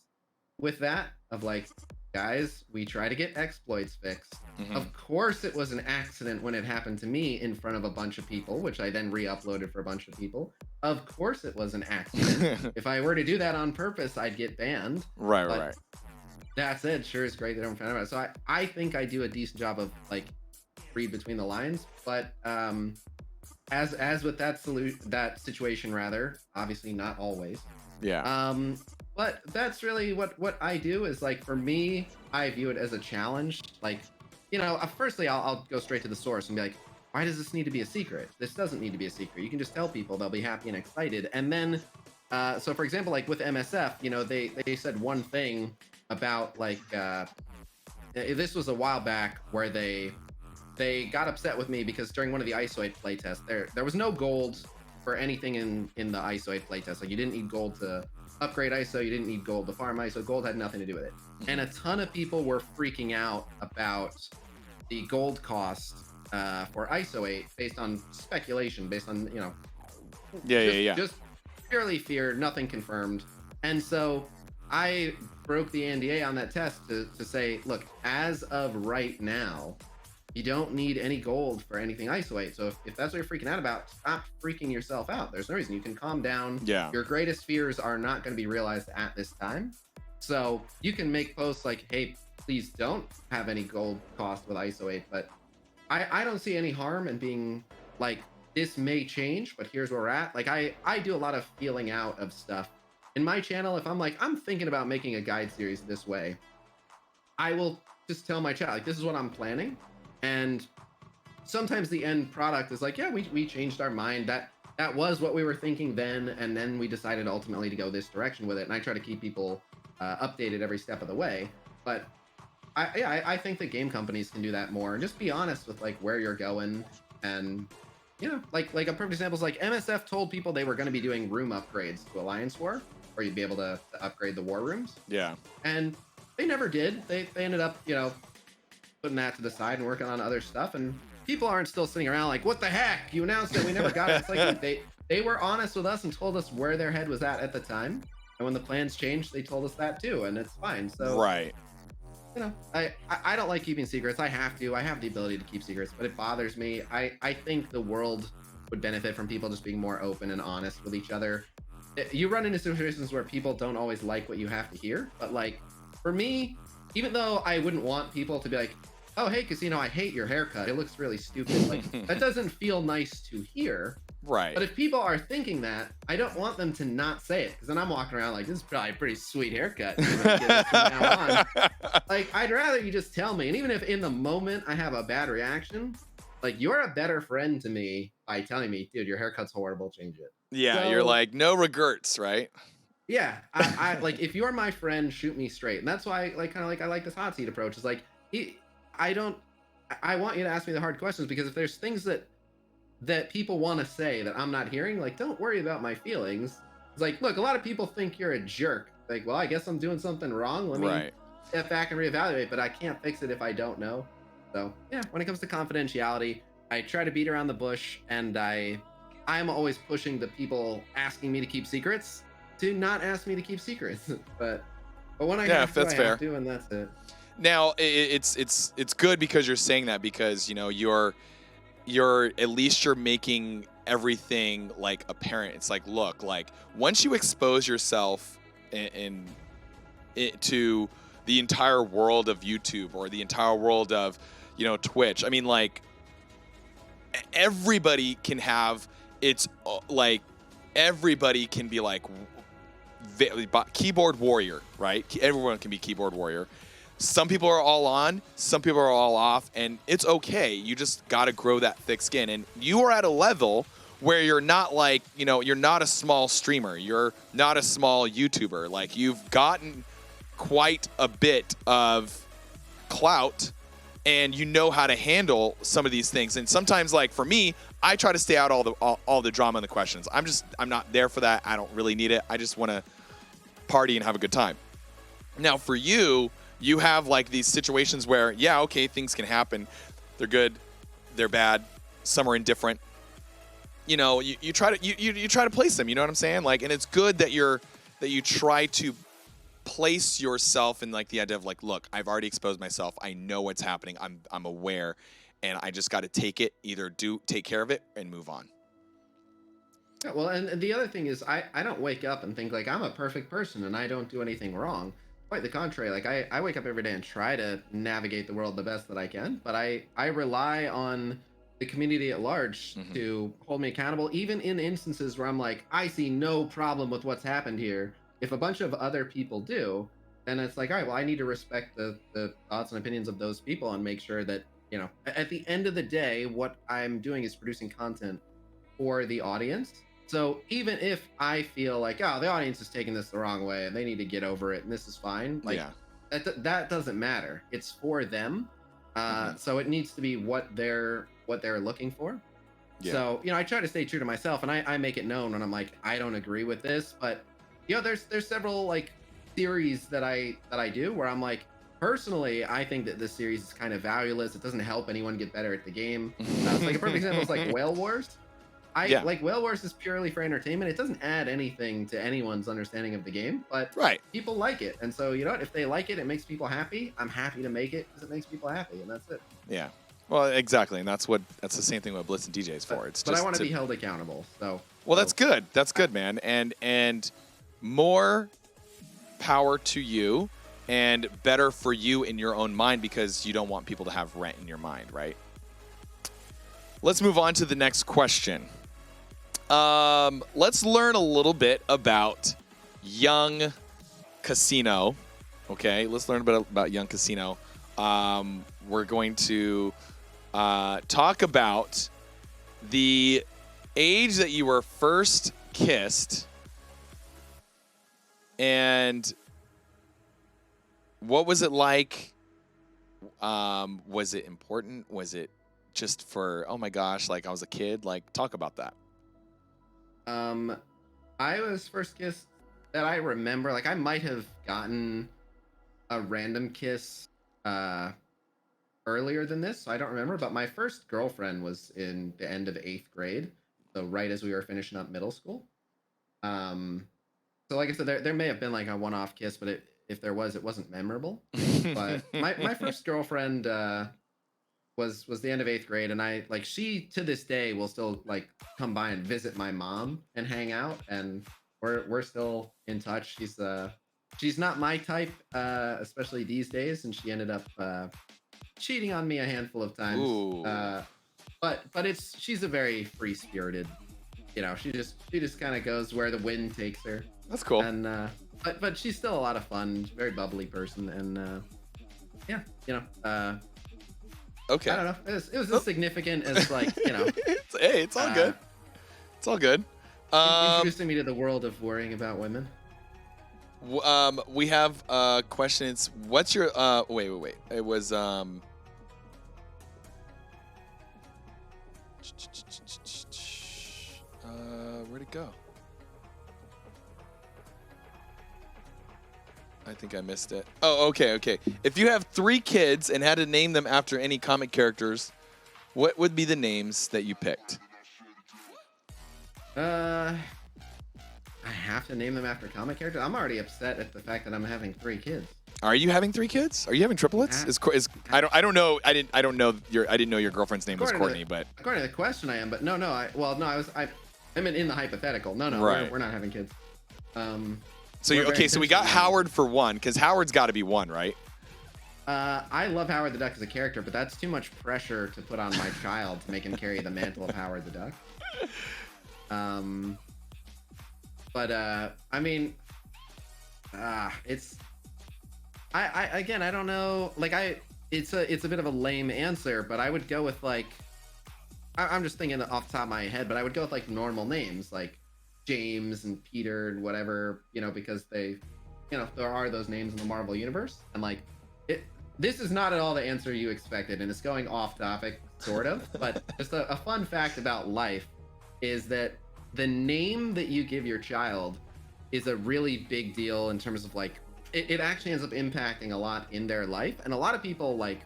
S2: with that, of like, guys, we try to get exploits fixed. Of course it was an accident when it happened to me in front of a bunch of people, which I then re-uploaded for a bunch of people. Of course it was an accident. If I were to do that on purpose, I'd get banned.
S1: Right.
S2: That said, sure, it's great that everyone found out about it. So I think I do a decent job of, like, read between the lines, but as with that situation, rather, obviously not always. But that's really what I do. Is, like, for me, I view it as a challenge. Like, firstly, I'll go straight to the source and be like, why does this need to be a secret? This doesn't need to be a secret. You can just tell people, they'll be happy and excited. And then so for example, like with MSF, they said one thing about, like, this was a while back, where they got upset with me because during one of the ISO 8 playtests, there was no gold for anything in the ISO 8 playtest. Like, you didn't need gold to upgrade ISO, you didn't need gold to farm ISO. Gold had nothing to do with it. And a ton of people were freaking out about the gold cost for ISO 8 based on speculation, based on, just purely fear, nothing confirmed. And so I broke the NDA on that test to say, look, as of right now, you don't need any gold for anything ISO 8. So if that's what you're freaking out about, stop freaking yourself out. There's no reason. You can calm down.
S1: Yeah.
S2: Your greatest fears are not going to be realized at this time. So you can make posts like, hey, please don't have any gold cost with ISO 8. But I don't see any harm in being, like, this may change, but here's where we're at. Like I do a lot of feeling out of stuff in my channel. If I'm like, I'm thinking about making a guide series this way, I will just tell my chat, like, this is what I'm planning. And sometimes the end product is like, yeah, we changed our mind. That was what we were thinking then, and then we decided ultimately to go this direction with it. And I try to keep people updated every step of the way. But I think that game companies can do that more and just be honest with like where you're going. And like a perfect example is like MSF told people they were going to be doing room upgrades to Alliance War, where you'd be able to upgrade the war rooms.
S1: Yeah.
S2: And they never did. They ended up, putting that to the side and working on other stuff. And people aren't still sitting around like, what the heck? You announced it. We never got it. It's like they were honest with us and told us where their head was at the time. And when the plans changed, they told us that too. And it's fine. So,
S1: right.
S2: I don't like keeping secrets. I have to. I have the ability to keep secrets, but it bothers me. I think the world would benefit from people just being more open and honest with each other. You run into situations where people don't always like what you have to hear. But like, for me, even though I wouldn't want people to be like, oh, hey, Khasino, I hate your haircut. It looks really stupid. Like, that doesn't feel nice to hear.
S1: Right.
S2: But if people are thinking that, I don't want them to not say it, because then I'm walking around like, this is probably a pretty sweet haircut. Like, I'd rather you just tell me. And even if in the moment I have a bad reaction, like, you're a better friend to me by telling me, dude, your haircut's horrible, change it.
S1: Yeah,
S2: So,
S1: you're like, no regrets, right?
S2: Yeah, I like, if you're my friend, shoot me straight. And that's why, like, kind of like I like this hot seat approach. Is like, I want you to ask me the hard questions, because if there's things that people want to say that I'm not hearing, like, don't worry about my feelings. It's like, look, a lot of people think you're a jerk. Like, well, I guess I'm doing something wrong. Let me step back and reevaluate, but I can't fix it if I don't know. So yeah, when it comes to confidentiality, I try to beat around the bush, and I'm always pushing the people asking me to keep secrets to not ask me to keep secrets. but when I have to, I have to, and that's it.
S1: Now it's good because you're saying that, because you're at least you're making everything like apparent. It's like, look, like, once you expose yourself to the entire world of YouTube or the entire world of Twitch, I mean, like, everybody can have everybody can be like keyboard warrior, right? Everyone can be keyboard warrior. Some people are all on, some people are all off, and it's okay. You just got to grow that thick skin. And you are at a level where you're not like, you're not a small streamer. You're not a small YouTuber. Like, you've gotten quite a bit of clout, and you know how to handle some of these things. And sometimes, like, for me, I try to stay out all the drama and the questions. I'm not there for that. I don't really need it. I just want to party and have a good time. Now, for you, you have like these situations where, yeah, okay, things can happen. They're good, they're bad, some are indifferent. You try to place them. You know what I'm saying? Like, and it's good that you try to place yourself in like the idea of like, look, I've already exposed myself. I know what's happening. I'm aware, and I just got to take care of it and move on.
S2: Yeah, well, and the other thing is, I don't wake up and think like I'm a perfect person and I don't do anything wrong. Quite the contrary. Like, I wake up every day and try to navigate the world the best that I can, but I rely on the community at large to hold me accountable, even in instances where I'm like, I see no problem with what's happened here. If a bunch of other people do, then it's like, all right, well, I need to respect the thoughts and opinions of those people and make sure that, at the end of the day, what I'm doing is producing content for the audience. So even if I feel like, oh, the audience is taking this the wrong way and they need to get over it and this is fine, like, that doesn't matter. It's for them. So it needs to be what they're looking for. Yeah. So, I try to stay true to myself, and I make it known when I'm like, I don't agree with this, but there's several like theories that I do where I'm like, personally, I think that this series is kind of valueless. It doesn't help anyone get better at the game. So like a perfect example is like Whale Wars. Like Whale Wars is purely for entertainment. It doesn't add anything to anyone's understanding of the game, but people like it. And so, if they like it, it makes people happy. I'm happy to make it because it makes people happy, and that's it.
S1: Yeah. Well, exactly. And that's the same thing what Blitz and DJ is for.
S2: But I want to be held accountable.
S1: That's good. That's good, man. And more power to you, and better for you in your own mind, because you don't want people to have rent in your mind, right? let's move on to the next question. Let's learn a little bit about young Khasino. Okay, let's learn a bit about young Khasino. We're going to talk about the age that you were first kissed and what was it like? Was it important? Was it just for, oh my gosh, like I was a kid? Like, talk about that.
S2: I was first kissed that I remember. Like, I might have gotten a random kiss earlier than this, so I don't remember. But my first girlfriend was in the end of 8th grade, so right as we were finishing up middle school. So like I said, there may have been like a one-off kiss, but if there was, it wasn't memorable. But my first girlfriend was the end of 8th grade, and I like she to this day will still like come by and visit my mom and hang out, and we're still in touch. She's not my type, especially these days, and she ended up cheating on me a handful of times.
S1: Ooh.
S2: But she's a very free spirited, she just kind of goes where the wind takes her.
S1: That's cool.
S2: And but she's still a lot of fun, very bubbly person, and yeah,
S1: okay.
S2: I don't know. It was as significant as like
S1: it's all good. It's all good.
S2: Introducing me to the world of worrying about women.
S1: We have a question. It's what's your wait. It was where'd it go? I think I missed it. Oh, okay. If you have 3 kids and had to name them after any comic characters, what would be the names that you picked?
S2: I have to name them after comic characters. I'm already upset at the fact that I'm having 3 kids.
S1: Are you having 3 kids? Are you having triplets? I don't know. I didn't know your girlfriend's name was Courtney, but
S2: according to the question, I am. But no. I mean in the hypothetical. No.
S1: Right.
S2: We're not having kids.
S1: So we got Howard for 1 because Howard's got to be 1, right?
S2: I love Howard the Duck as a character, but that's too much pressure to put on my child to make him carry the mantle of Howard the Duck. But I mean, it's I don't know. Like it's a bit of a lame answer, but I would go with like I'm just thinking off the top of my head, but I would go with like normal names like James and Peter and whatever, because they, there are those names in the Marvel universe, and like this is not at all the answer you expected, and it's going off topic sort of, but just a fun fact about life is that the name that you give your child is a really big deal in terms of like it actually ends up impacting a lot in their life, and a lot of people like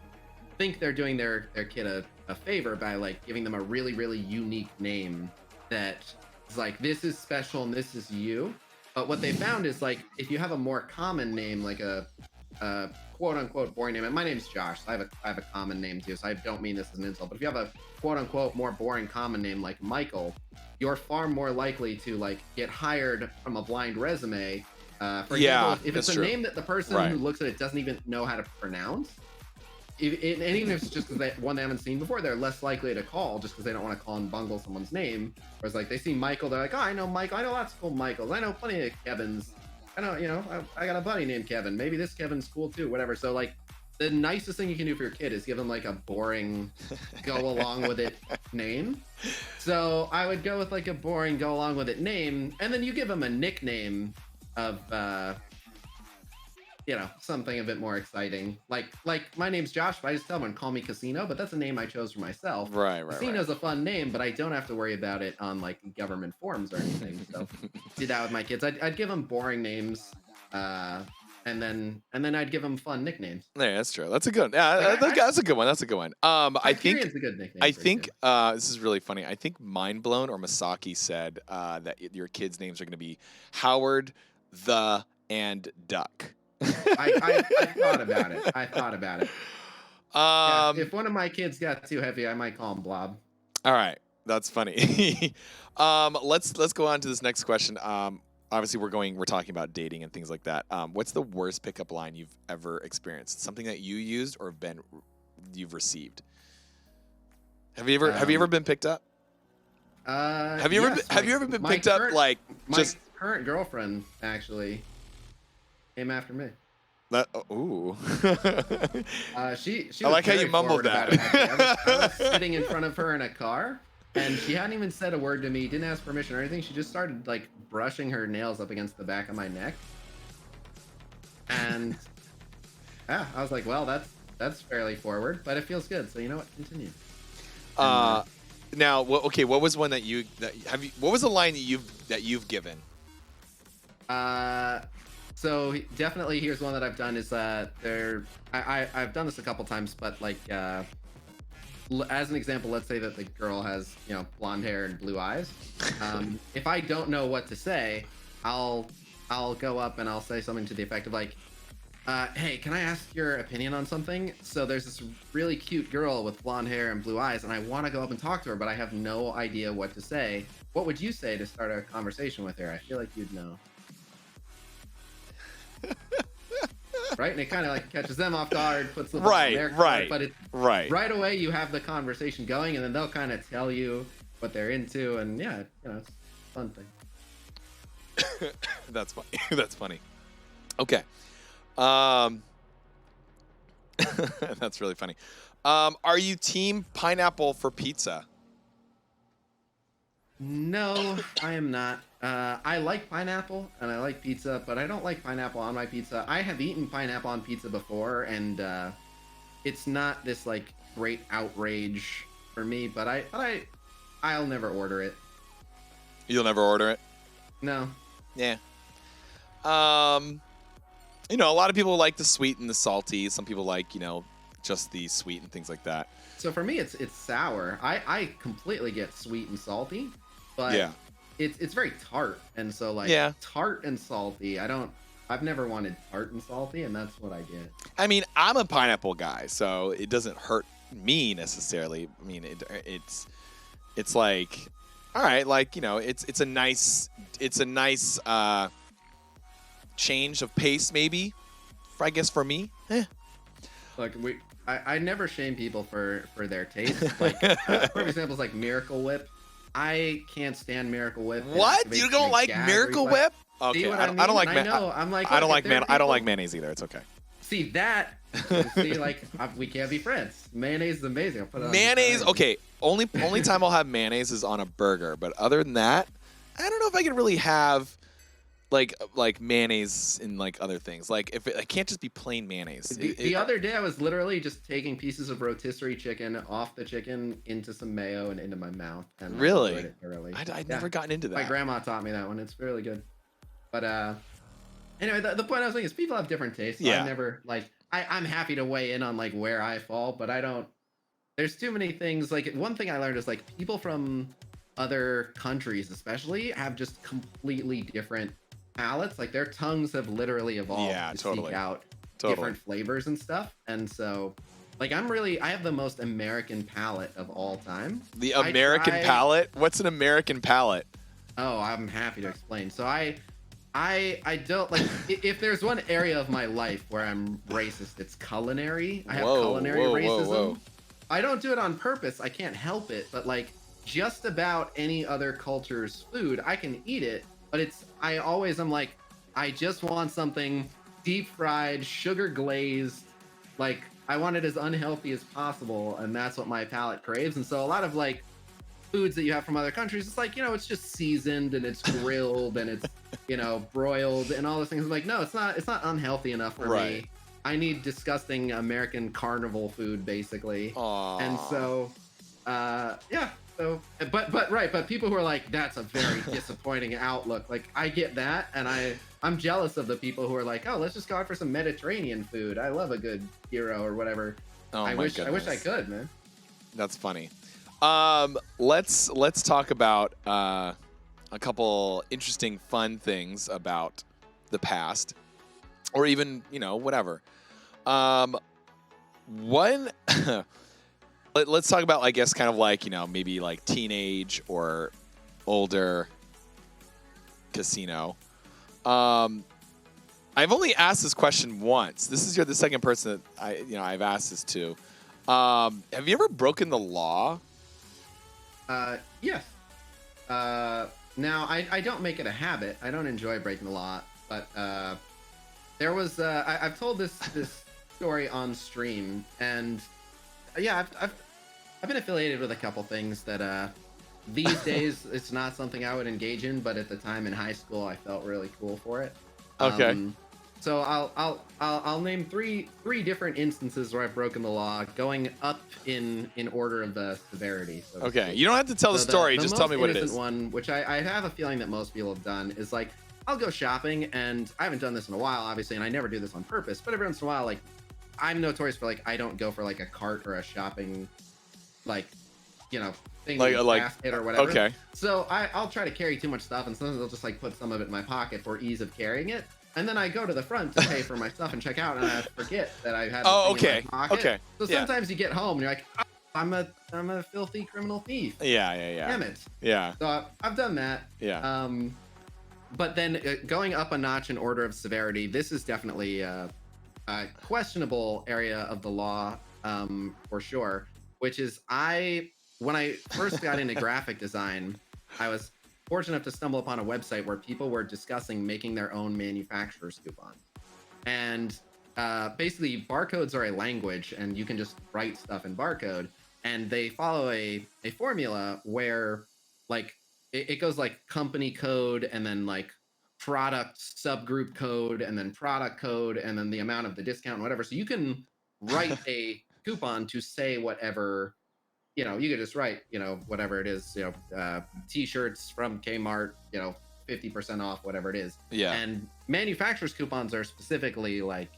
S2: think they're doing their kid a favor by like giving them a really, really unique name that is like this is special and this is you. But what they found is like if you have a more common name, like a quote unquote boring name, and my name's Josh, so I have a common name too, so I don't mean this as an insult, but if you have a quote unquote more boring common name like Michael, you're far more likely to like get hired from a blind resume. For example, if it's a name that the person who looks at it doesn't even know how to pronounce, and even if it's just because one they haven't seen before, they're less likely to call just because they don't want to call and bungle someone's name. Whereas like they see Michael, they're like, oh, I know Michael, I know lots of cool Michaels, I know plenty of Kevins, I know, I got a buddy named Kevin, maybe this Kevin's cool too, whatever. So like the nicest thing you can do for your kid is give them like a boring go along with it name. So I would go with like a boring go along with it name, and then you give them a nickname of something a bit more exciting. Like my name's Josh, but I just tell them call me Khasino, but that's a name I chose for myself.
S1: Right.
S2: Khasino's a fun name, but I don't have to worry about it on like government forms or anything. So do that with my kids. I'd give them boring names, and then I'd give them fun nicknames.
S1: Yeah, that's true. That's a good one. Yeah, that's a good one. That's a good one. I think
S2: it's a good nickname.
S1: I think this is really funny. I think Mind Blown or Masaki said that your kids' names are going to be Howard, and Duck.
S2: I thought about it. If one of my kids got too heavy, I might call him Blob.
S1: All right, that's funny. Let's go on to this next question. Obviously, we're talking about dating and things like that. What's the worst pickup line you've ever experienced? Something that you used or you've received? Have you ever been picked up?
S2: Yes,
S1: Have you ever been picked up like
S2: my
S1: just
S2: current girlfriend actually came after me.
S1: that? Ooh.
S2: She
S1: I
S2: was
S1: like how you
S2: very
S1: mumbled
S2: forward about it. Actually, I was
S1: that.
S2: sitting in front of her in a car, and she hadn't even said a word to me. Didn't ask permission or anything. She just started like brushing her nails up against the back of my neck, and yeah, I was like, well, that's fairly forward, but it feels good. So you know what? Continue. And,
S1: Now, okay, what was one that what was the line that you've given?
S2: So definitely here's one that I've done is I've done this a couple times, but like as an example, let's say that the girl has blonde hair and blue eyes. If I don't know what to say, I'll go up and I'll say something to the effect of like, hey, can I ask your opinion on something? So there's this really cute girl with blonde hair and blue eyes, and I want to go up and talk to her, but I have no idea what to say. What would you say to start a conversation with her? I feel like you'd know. Right? And it kind of like catches them off guard, puts them on their guard, but it's right away you have the conversation going, and then they'll kind of tell you what they're into, and yeah, it's a fun thing.
S1: That's funny. That's funny. Okay. That's really funny. Are you team pineapple for pizza?
S2: No, I am not. I like pineapple and I like pizza, but I don't like pineapple on my pizza. I have eaten pineapple on pizza before, and it's not this like great outrage for me. But I'll never order it.
S1: You'll never order it?
S2: No.
S1: Yeah. A lot of people like the sweet and the salty. Some people like, just the sweet and things like that.
S2: So for me, it's sour. I completely get sweet and salty, but
S1: yeah,
S2: it's very tart, and so like tart and salty. I've never wanted tart and salty, and that's what I get.
S1: I mean, I'm a pineapple guy, so it doesn't hurt me necessarily. I mean, it's like, all right, like it's a nice change of pace, maybe. I guess for me,
S2: Like I never shame people for their taste. Like for example, like Miracle Whip. I can't stand Miracle Whip.
S1: What? You don't like Miracle Whip? Okay,
S2: I don't like mayonnaise. I
S1: don't like mayonnaise either. It's okay.
S2: See that? See, like we can't be friends. Mayonnaise is amazing. I'll put it on
S1: mayonnaise. Okay, only time I'll have mayonnaise is on a burger. But other than that, I don't know if I can really have like mayonnaise in like other things. Like if it can't just be plain mayonnaise.
S2: The other day I was literally just taking pieces of rotisserie chicken off the chicken into some mayo and into my mouth. And
S1: really?
S2: I enjoyed it thoroughly.
S1: I'd never gotten into that.
S2: My grandma taught me that one. It's really good. But anyway, the point I was saying is people have different tastes.
S1: Yeah.
S2: I never I'm happy to weigh in on like where I fall, but I don't. There's too many things. Like one thing I learned is like people from other countries, especially, have just completely different palates. Like their tongues have literally evolved to seek out different flavors and stuff. And so like I have the most American palate of all time.
S1: The American palate? What's an American palate?
S2: Oh, I'm happy to explain. So I don't like if there's one area of my life where I'm racist, it's culinary. I have culinary racism.
S1: Whoa.
S2: I don't do it on purpose. I can't help it, but like just about any other culture's food, I can eat it. But I'm like, I just want something deep fried, sugar glazed. Like, I want it as unhealthy as possible. And that's what my palate craves. And so a lot of like foods that you have from other countries, it's like, it's just seasoned and it's grilled and it's, broiled and all those things. I'm like, no, it's not unhealthy enough for me. I need disgusting American carnival food, basically.
S1: Aww.
S2: And so, yeah. So, but people who are like, that's a very disappointing outlook. Like, I get that, and I'm jealous of the people who are like, oh, let's just go out for some Mediterranean food. I love a good gyro or whatever.
S1: Oh
S2: I wish I could, man.
S1: That's funny. Let's talk about a couple interesting, fun things about the past, or even whatever. One. Let's talk about, I guess, kind of like, maybe like teenage or older Khasino. I've only asked this question once. You're the second person that I've asked this to. Have you ever broken the law
S2: Yes. Now I don't make it a habit. I don't enjoy breaking the law, but there was I've told this story on stream, and yeah, I've been affiliated with a couple things that these days it's not something I would engage in, but at the time in high school I felt really cool for it.
S1: Okay.
S2: So I'll name three different instances where I've broken the law, going up in order of the severity. So
S1: Okay. You don't have to tell the story. Just tell me what it is.
S2: The most innocent one, which I have a feeling that most people have done, is like I'll go shopping, and I haven't done this in a while, obviously, and I never do this on purpose. But every once in a while, like I'm notorious for like I don't go for like a cart or a shopping, like thing
S1: Like
S2: basket or whatever.
S1: Okay.
S2: So I'll try to carry too much stuff, and sometimes I'll just like put some of it in my pocket for ease of carrying it. And then I go to the front to pay for my stuff and check out, and I forget that I had.
S1: Oh,
S2: the thing
S1: okay.
S2: in my pocket.
S1: Okay.
S2: So sometimes you get home and you're like, oh, I'm a filthy criminal thief.
S1: Yeah.
S2: Damn it.
S1: Yeah.
S2: So I've done that.
S1: Yeah.
S2: But then going up a notch in order of severity, this is definitely a questionable area of the law, for sure. Which is when I first got into graphic design, I was fortunate enough to stumble upon a website where people were discussing making their own manufacturer's coupons. And basically, barcodes are a language, and you can just write stuff in barcode. And they follow a formula where, like, it goes like company code, and then like product subgroup code, and then product code, and then the amount of the discount and whatever. So you can write a coupon to say whatever. You could just write, whatever it is, t-shirts from Kmart, 50% off, whatever it is.
S1: Yeah.
S2: And manufacturers coupons are specifically like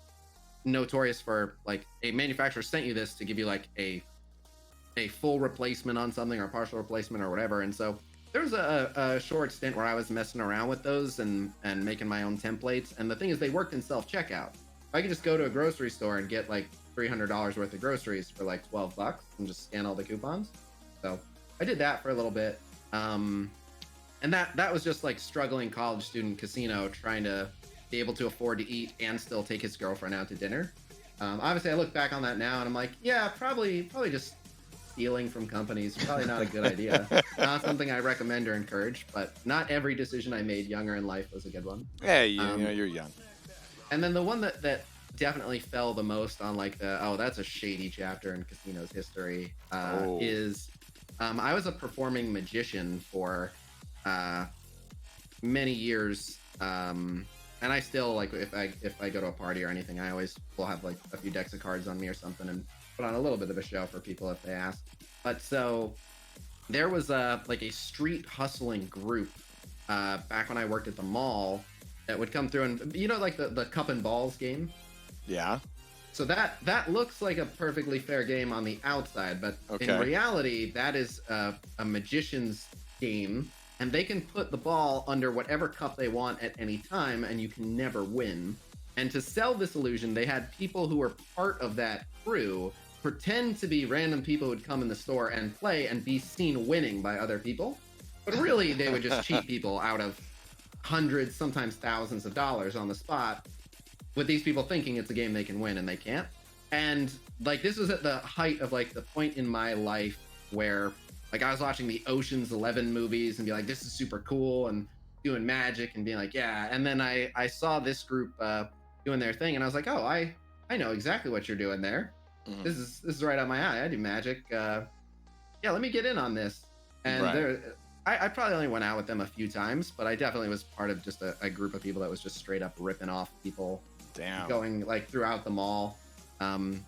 S2: notorious for like a manufacturer sent you this to give you like a full replacement on something or partial replacement or whatever. And so there was a short stint where I was messing around with those and making my own templates. And the thing is, they worked in self-checkout. I could just go to a grocery store and get like $300 worth of groceries for like $12 and just scan all the coupons. So I did that for a little bit. And that was just like struggling college student Khasino trying to be able to afford to eat and still take his girlfriend out to dinner. Obviously I look back on that now and I'm like, yeah, probably just stealing from companies, probably not a good idea. Not something I recommend or encourage, but not every decision I made younger in life was a good one.
S1: Hey, you're young.
S2: And then the one that definitely fell the most on like that's a shady chapter in Khasino's history is I was a performing magician for many years, and I still, like, if I go to a party or anything, I always will have like a few decks of cards on me or something and put on a little bit of a show for people if they ask. But so there was like a street hustling group back when I worked at the mall that would come through, and like the cup and balls game.
S1: Yeah.
S2: So that looks like a perfectly fair game on the outside, but in reality, that is a magician's game, and they can put the ball under whatever cup they want at any time, and you can never win. And to sell this illusion, they had people who were part of that crew pretend to be random people who would come in the store and play and be seen winning by other people. But really, they would just cheat people out of hundreds, sometimes thousands of dollars on the spot, with these people thinking it's a game they can win, and they can't. And like, this was at the height of like the point in my life where like I was watching the Ocean's 11 movies and be like, this is super cool, and doing magic and being like, yeah. And then I saw this group doing their thing, and I was like, oh, I know exactly what you're doing there. Mm-hmm. This is right on my eye. I do magic. Yeah, let me get in on this. And I probably only went out with them a few times, but I definitely was part of just a group of people that was just straight up ripping off people.
S1: Damn.
S2: Going like throughout the mall. And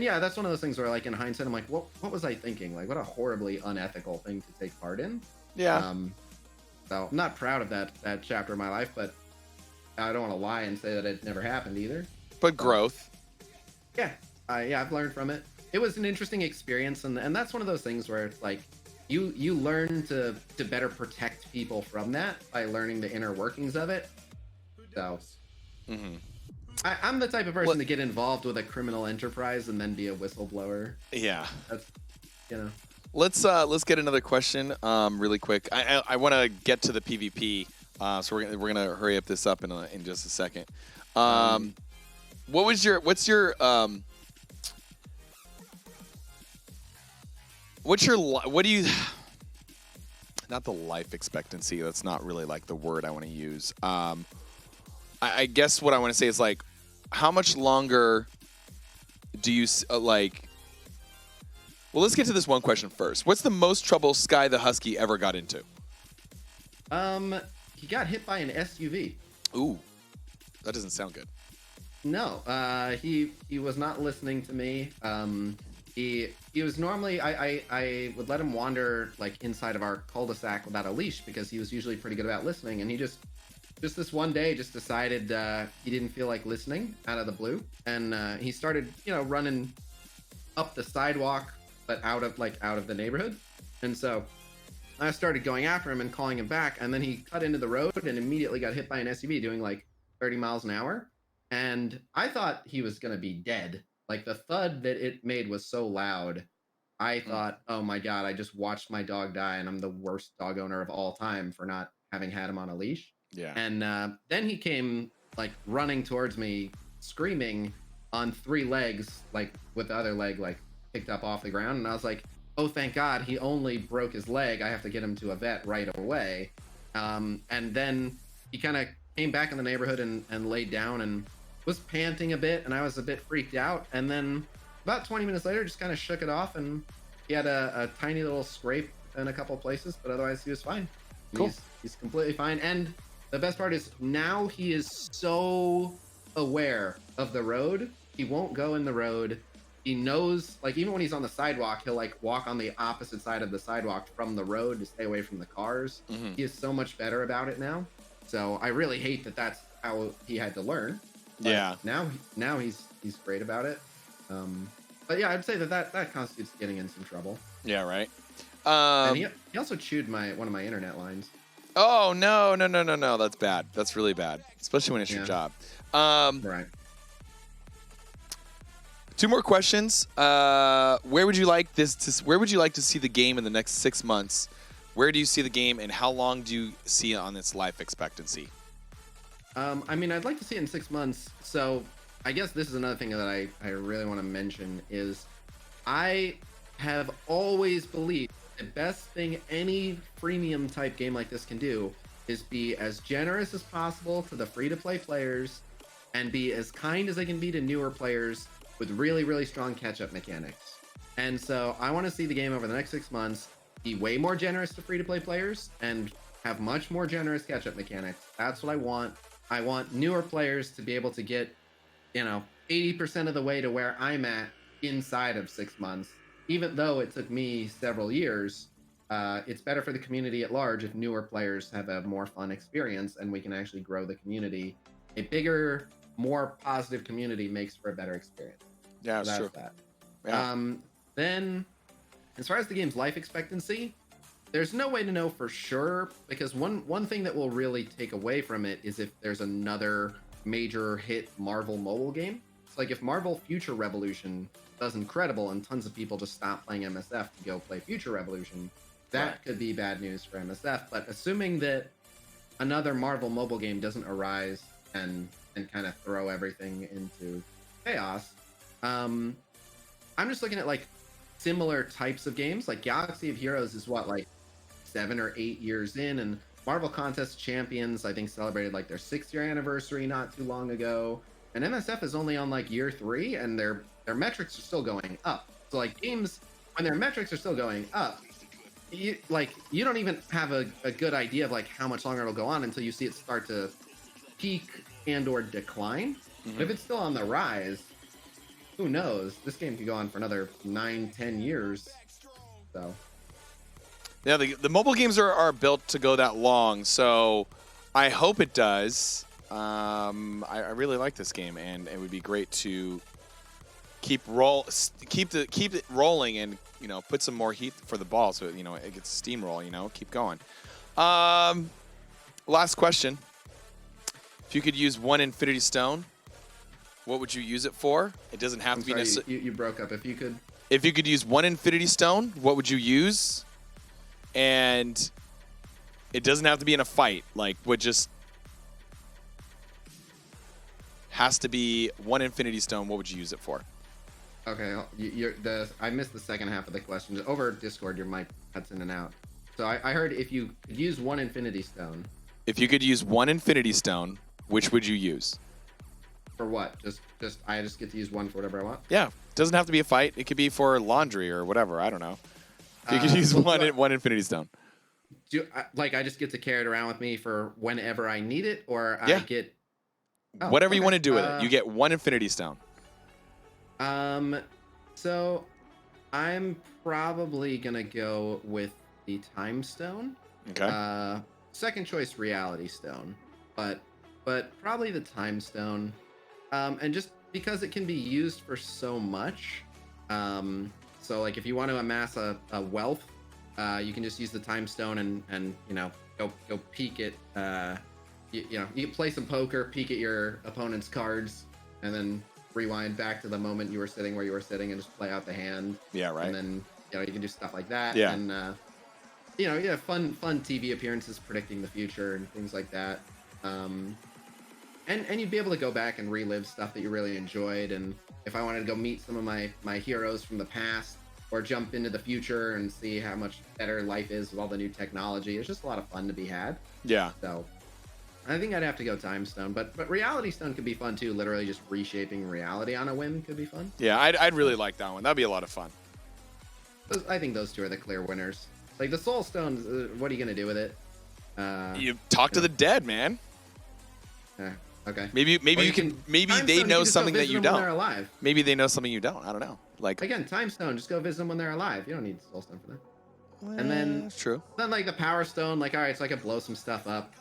S2: yeah, that's one of those things where like in hindsight, I'm like, what was I thinking? Like, what a horribly unethical thing to take part in.
S1: Yeah.
S2: So I'm not proud of that chapter of my life, but I don't want to lie and say that it never happened either.
S1: But growth.
S2: Yeah. I've learned from it. It was an interesting experience, and that's one of those things where it's like you learn to better protect people from that by learning the inner workings of it. So
S1: mm-hmm.
S2: I'm the type of person to get involved with a criminal enterprise and then be a whistleblower.
S1: Yeah.
S2: That's,
S1: Let's get another question really quick. I want to get to the PvP, so we're gonna hurry up this up in just a second. What do you not the life expectancy. That's not really like the word I want to use. I guess what I want to say is like, how much longer do you like? Well, let's get to this one question first. What's the most trouble Sky the Husky ever got into?
S2: He got hit by an SUV.
S1: Ooh, that doesn't sound good.
S2: No, he was not listening to me. He was normally I would let him wander like inside of our cul-de-sac without a leash because he was usually pretty good about listening, and he just this one day just decided he didn't feel like listening out of the blue, and he started running up the sidewalk but out of the neighborhood, and so I started going after him and calling him back, and then he cut into the road and immediately got hit by an SUV doing like 30 miles an hour. And I thought he was going to be dead. Like the thud that it made was so loud. I thought, oh my God, I just watched my dog die and I'm the worst dog owner of all time for not having had him on a leash.
S1: Yeah.
S2: And then he came like running towards me, screaming on 3 legs, like with the other leg like picked up off the ground. And I was like, oh, thank God, he only broke his leg. I have to get him to a vet right away. And then he kind of came back in the neighborhood and laid down and was panting a bit, and I was a bit freaked out. And then about 20 minutes later, just kind of shook it off, and he had a tiny little scrape in a couple places, but otherwise he was fine.
S1: Cool.
S2: He's completely fine. And the best part is now he is so aware of the road. He won't go in the road. He knows, like, even when he's on the sidewalk, he'll like walk on the opposite side of the sidewalk from the road to stay away from the cars.
S1: Mm-hmm.
S2: He is so much better about it now. So I really hate that that's how he had to learn. But
S1: yeah.
S2: Now he's great about it. But yeah, I'd say that constitutes getting in some trouble.
S1: Yeah. Right.
S2: And he also chewed one of my internet lines.
S1: Oh no! That's bad. That's really bad, especially when it's your job.
S2: Right.
S1: 2 more questions. Where would you like to see the game in the next 6 months? Where do you see the game, and how long do you see it on its life expectancy?
S2: I mean, I'd like to see it in 6 months. So I guess this is another thing that I really want to mention is I have always believed the best thing any freemium type game like this can do is be as generous as possible to the free-to-play players and be as kind as they can be to newer players with really, really strong catch-up mechanics. And so I want to see the game over the next 6 months be way more generous to free-to-play players and have much more generous catch-up mechanics. That's what I want. I want newer players to be able to get, 80% of the way to where I'm at inside of 6 months. Even though it took me several years, it's better for the community at large if newer players have a more fun experience and we can actually grow the community. A bigger, more positive community makes for a better experience.
S1: Yeah,
S2: so
S1: that's true.
S2: That.
S1: Yeah.
S2: Then, as far as the game's life expectancy, there's no way to know for sure, because one thing that will really take away from it is if there's another major hit Marvel mobile game. It's like if Marvel Future Revolution does incredible and tons of people just stop playing MSF to go play Future Revolution, that could be bad news for MSF. But assuming that another Marvel mobile game doesn't arise and kind of throw everything into chaos, I'm just looking at like similar types of games. Like Galaxy of Heroes is what, like 7 or 8 years in, and Marvel Contest Champions I think celebrated like their 6th-year anniversary not too long ago, and MSF is only on like year 3 and their metrics are still going up. So like games, when their metrics are still going up, you don't even have a good idea of like how much longer it'll go on until you see it start to peak and or decline. But if it's still on the rise, who knows? This game could go on for another 9-10 years. So
S1: yeah, the mobile games are built to go that long, so I hope it does. I really like this game, and it would be great to keep it rolling, and put some more heat for the ball, so it gets steamroll. Keep going. Last question: if you could use one Infinity Stone, what would you use it for? It doesn't have to be necessarily.
S2: You broke up. If you could
S1: use one Infinity Stone, what would you use? And it doesn't have to be in a fight. Like, has to be one Infinity Stone. What would you use it for?
S2: Okay, I missed the second half of the question. Over Discord, your mic cuts in and out. So I heard if you could use one Infinity Stone
S1: If you could use one Infinity Stone, which would you use?
S2: for what? Just I just get to use one for whatever I want.
S1: Yeah, doesn't have to be a fight. It could be for laundry or whatever. I don't know. If you could use
S2: Well,
S1: one Infinity Stone.
S2: like I just get to carry it around with me for whenever I need it, or
S1: Yeah.
S2: I get
S1: Whatever you
S2: okay.
S1: want to do with it, you get one Infinity Stone.
S2: So I'm probably gonna go with the Time Stone.
S1: Okay.
S2: Second choice, Reality Stone, but probably the Time Stone. And just because it can be used for so much. So like if you want to amass a wealth, you can just use the Time Stone and go peek at you can play some poker, peek at your opponent's cards, and then rewind back to the moment you were sitting where you were sitting and just play out the hand.
S1: Yeah, right.
S2: And then you can do stuff like that.
S1: Yeah.
S2: And fun TV appearances predicting the future and things like that. And you'd be able to go back and relive stuff that you really enjoyed. And if I wanted to go meet some of my heroes from the past, or jump into the future and see how much better life is with all the new technology, it's just a lot of fun to be had.
S1: Yeah.
S2: So I think I'd have to go Time Stone, but Reality Stone could be fun too. Literally just reshaping reality on a whim could be fun.
S1: Yeah, I'd really like that one. That'd be a lot of fun.
S2: I think those two are the clear winners. Like the Soul Stone, what are you gonna do with it?
S1: You talk to the dead, man.
S2: Okay.
S1: Maybe
S2: Or
S1: you can. Maybe
S2: Time
S1: they
S2: Stone,
S1: know
S2: you can just go
S1: something that
S2: visit
S1: you
S2: them when they're
S1: don't.
S2: alive.
S1: Maybe they know something you don't. I don't know. Like
S2: Again, Time Stone, just go visit them when they're alive. You don't need Soul Stone for that. And then
S1: that's true.
S2: Then like the Power Stone, like all right, so I could blow some stuff up.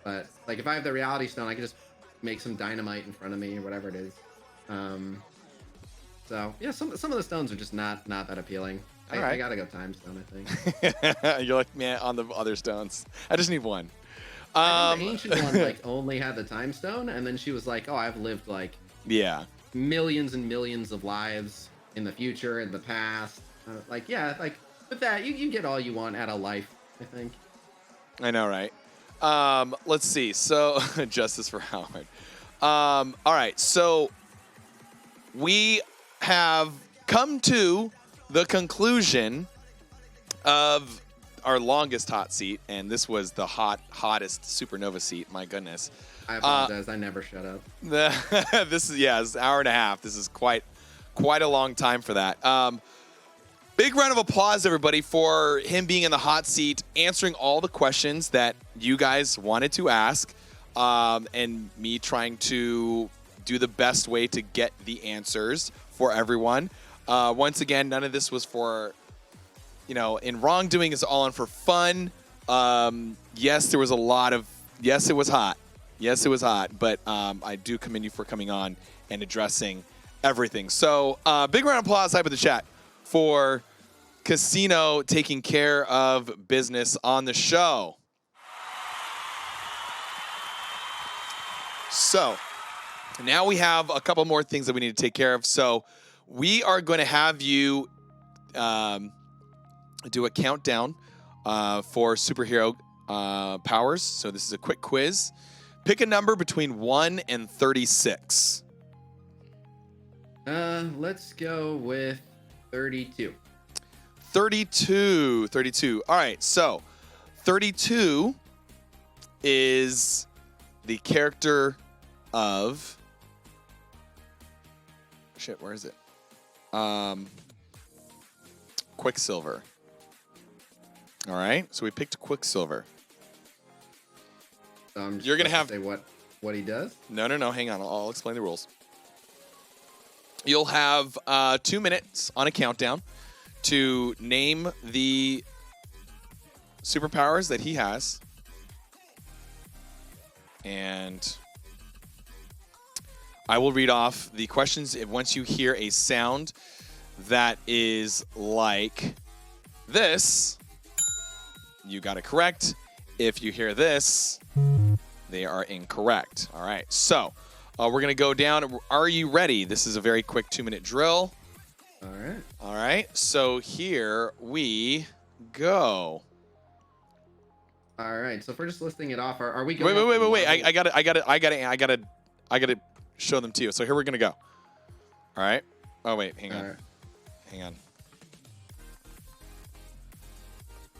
S2: But like if I have the Reality Stone, I can just make some dynamite in front of me or whatever it is. So yeah, some of the stones are just not that appealing. I gotta go Time Stone, I think.
S1: You're like, man, on the other stones. I just need one.
S2: I think the ancient one like only had the Time Stone, and then she was like, "Oh, I've lived like millions and millions of lives in the future, in the past." Like with that, you get all you want out of life, I think.
S1: I know, right? Let's see. So, justice for Howard. All right. So, we have come to the conclusion of our longest hot seat, and this was the hottest supernova seat. My goodness.
S2: I apologize. I never shut up.
S1: This is it's an hour and a half. This is quite a long time for that. Big round of applause, everybody, for him being in the hot seat, answering all the questions that you guys wanted to ask, and me trying to do the best way to get the answers for everyone. Once again, none of this was for, in wrongdoing. It's all in for fun. Yes, there was a lot of, yes, it was hot. Yes, it was hot, but I do commend you for coming on and addressing everything. So big round of applause, type of the chat, for Khasino taking care of business on the show. So now we have a couple more things that we need to take care of. So we are going to have you do a countdown for superhero powers. So this is a quick quiz. Pick a number between 1 and 36.
S2: Let's go with 32.
S1: 32. All right, so 32 is the character of... Shit, where is it? Quicksilver. All right, so we picked Quicksilver.
S2: You're gonna have to say what he does?
S1: No, hang on. I'll explain the rules. You'll have 2 minutes on a countdown to name the superpowers that he has. And I will read off the questions. Once you hear a sound that is like this, you got it correct. If you hear this, they are incorrect. All right, so we're going to go down. Are you ready? This is a very quick 2-minute drill. All right, so here we go.
S2: All right, so if we're just listing it off, are we going?
S1: Wait. I gotta show them to you. So here we're gonna go. All right. Oh wait, hang on.
S2: Right.
S1: Hang on.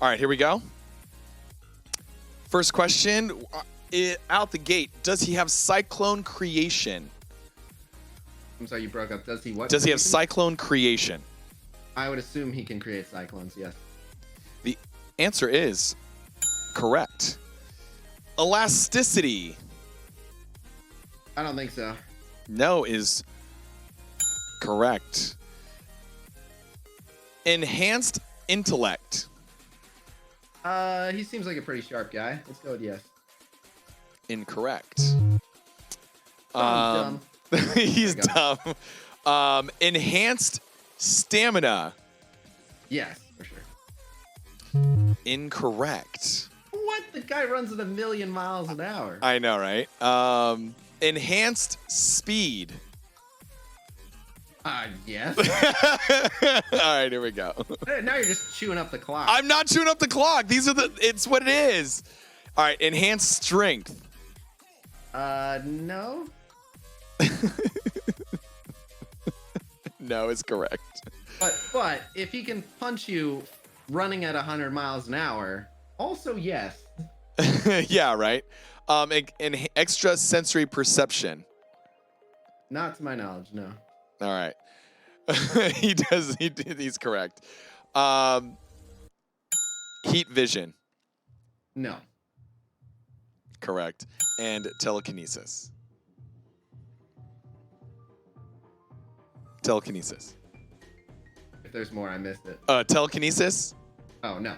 S1: All right, here we go. First question, out the gate, does he have Cyclone Creation?
S2: I'm sorry, you broke up. Does he what?
S1: Does he have
S2: creation?
S1: Cyclone Creation?
S2: I would assume he can create cyclones, yes.
S1: The answer is correct. Elasticity.
S2: I don't think so.
S1: No is correct. Enhanced Intellect.
S2: He seems like a pretty sharp guy. Let's go with yes.
S1: Incorrect.
S2: Dumb.
S1: He's dumb. Enhanced Stamina.
S2: Yes, for sure.
S1: Incorrect.
S2: What? The guy runs at 1,000,000 miles an hour.
S1: I know, right? Enhanced Speed.
S2: Yes.
S1: All right, here we go.
S2: Now you're just chewing up the clock.
S1: I'm not chewing up the clock. It's what it is. All right, Enhanced Strength.
S2: No.
S1: No, it's correct.
S2: But if he can punch you running at 100 miles an hour, also yes.
S1: Yeah, right. Extra Sensory Perception.
S2: Not to my knowledge, no.
S1: All right. He's correct. Heat Vision.
S2: No.
S1: Correct. And Telekinesis. Telekinesis.
S2: If there's more, I missed it.
S1: Telekinesis?
S2: Oh, no.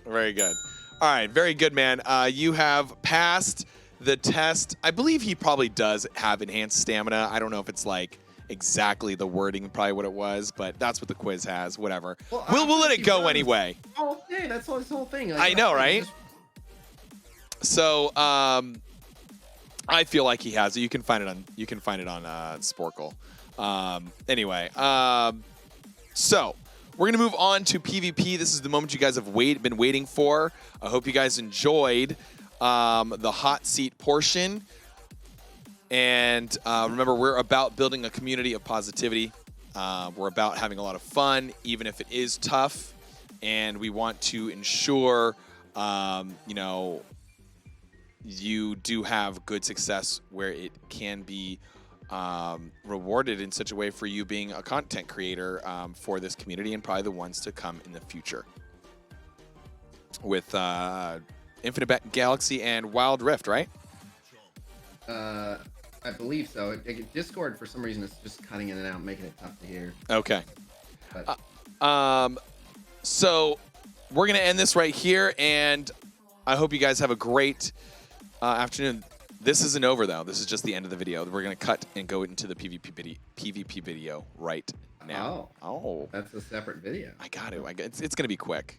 S1: Very good. All right, very good, man. You have passed the test. I believe he probably does have enhanced stamina. I don't know if it's like exactly the wording, probably what it was, but that's what the quiz has. Whatever. Well, we'll let it go anyway.
S2: Oh, okay, that's all this whole thing.
S1: I know, right? So, I feel like he has it. You can find it on Sporkle. Anyway, so we're gonna move on to PvP. This is the moment you guys have been waiting for. I hope you guys enjoyed the hot seat portion. And remember, we're about building a community of positivity. We're about having a lot of fun, even if it is tough. And we want to ensure, you do have good success where it can be rewarded in such a way for you being a content creator for this community and probably the ones to come in the future. With Infinite Galaxy and Wild Rift, right?
S2: I believe so. Discord, for some reason, is just cutting in and out, making it tough to hear.
S1: Okay.
S2: But.
S1: So we're going to end this right here, and I hope you guys have a great afternoon. This isn't over, though. This is just the end of the video. We're going to cut and go into the PvP video right now.
S2: Oh. That's a separate video.
S1: I got to. It's going to be quick.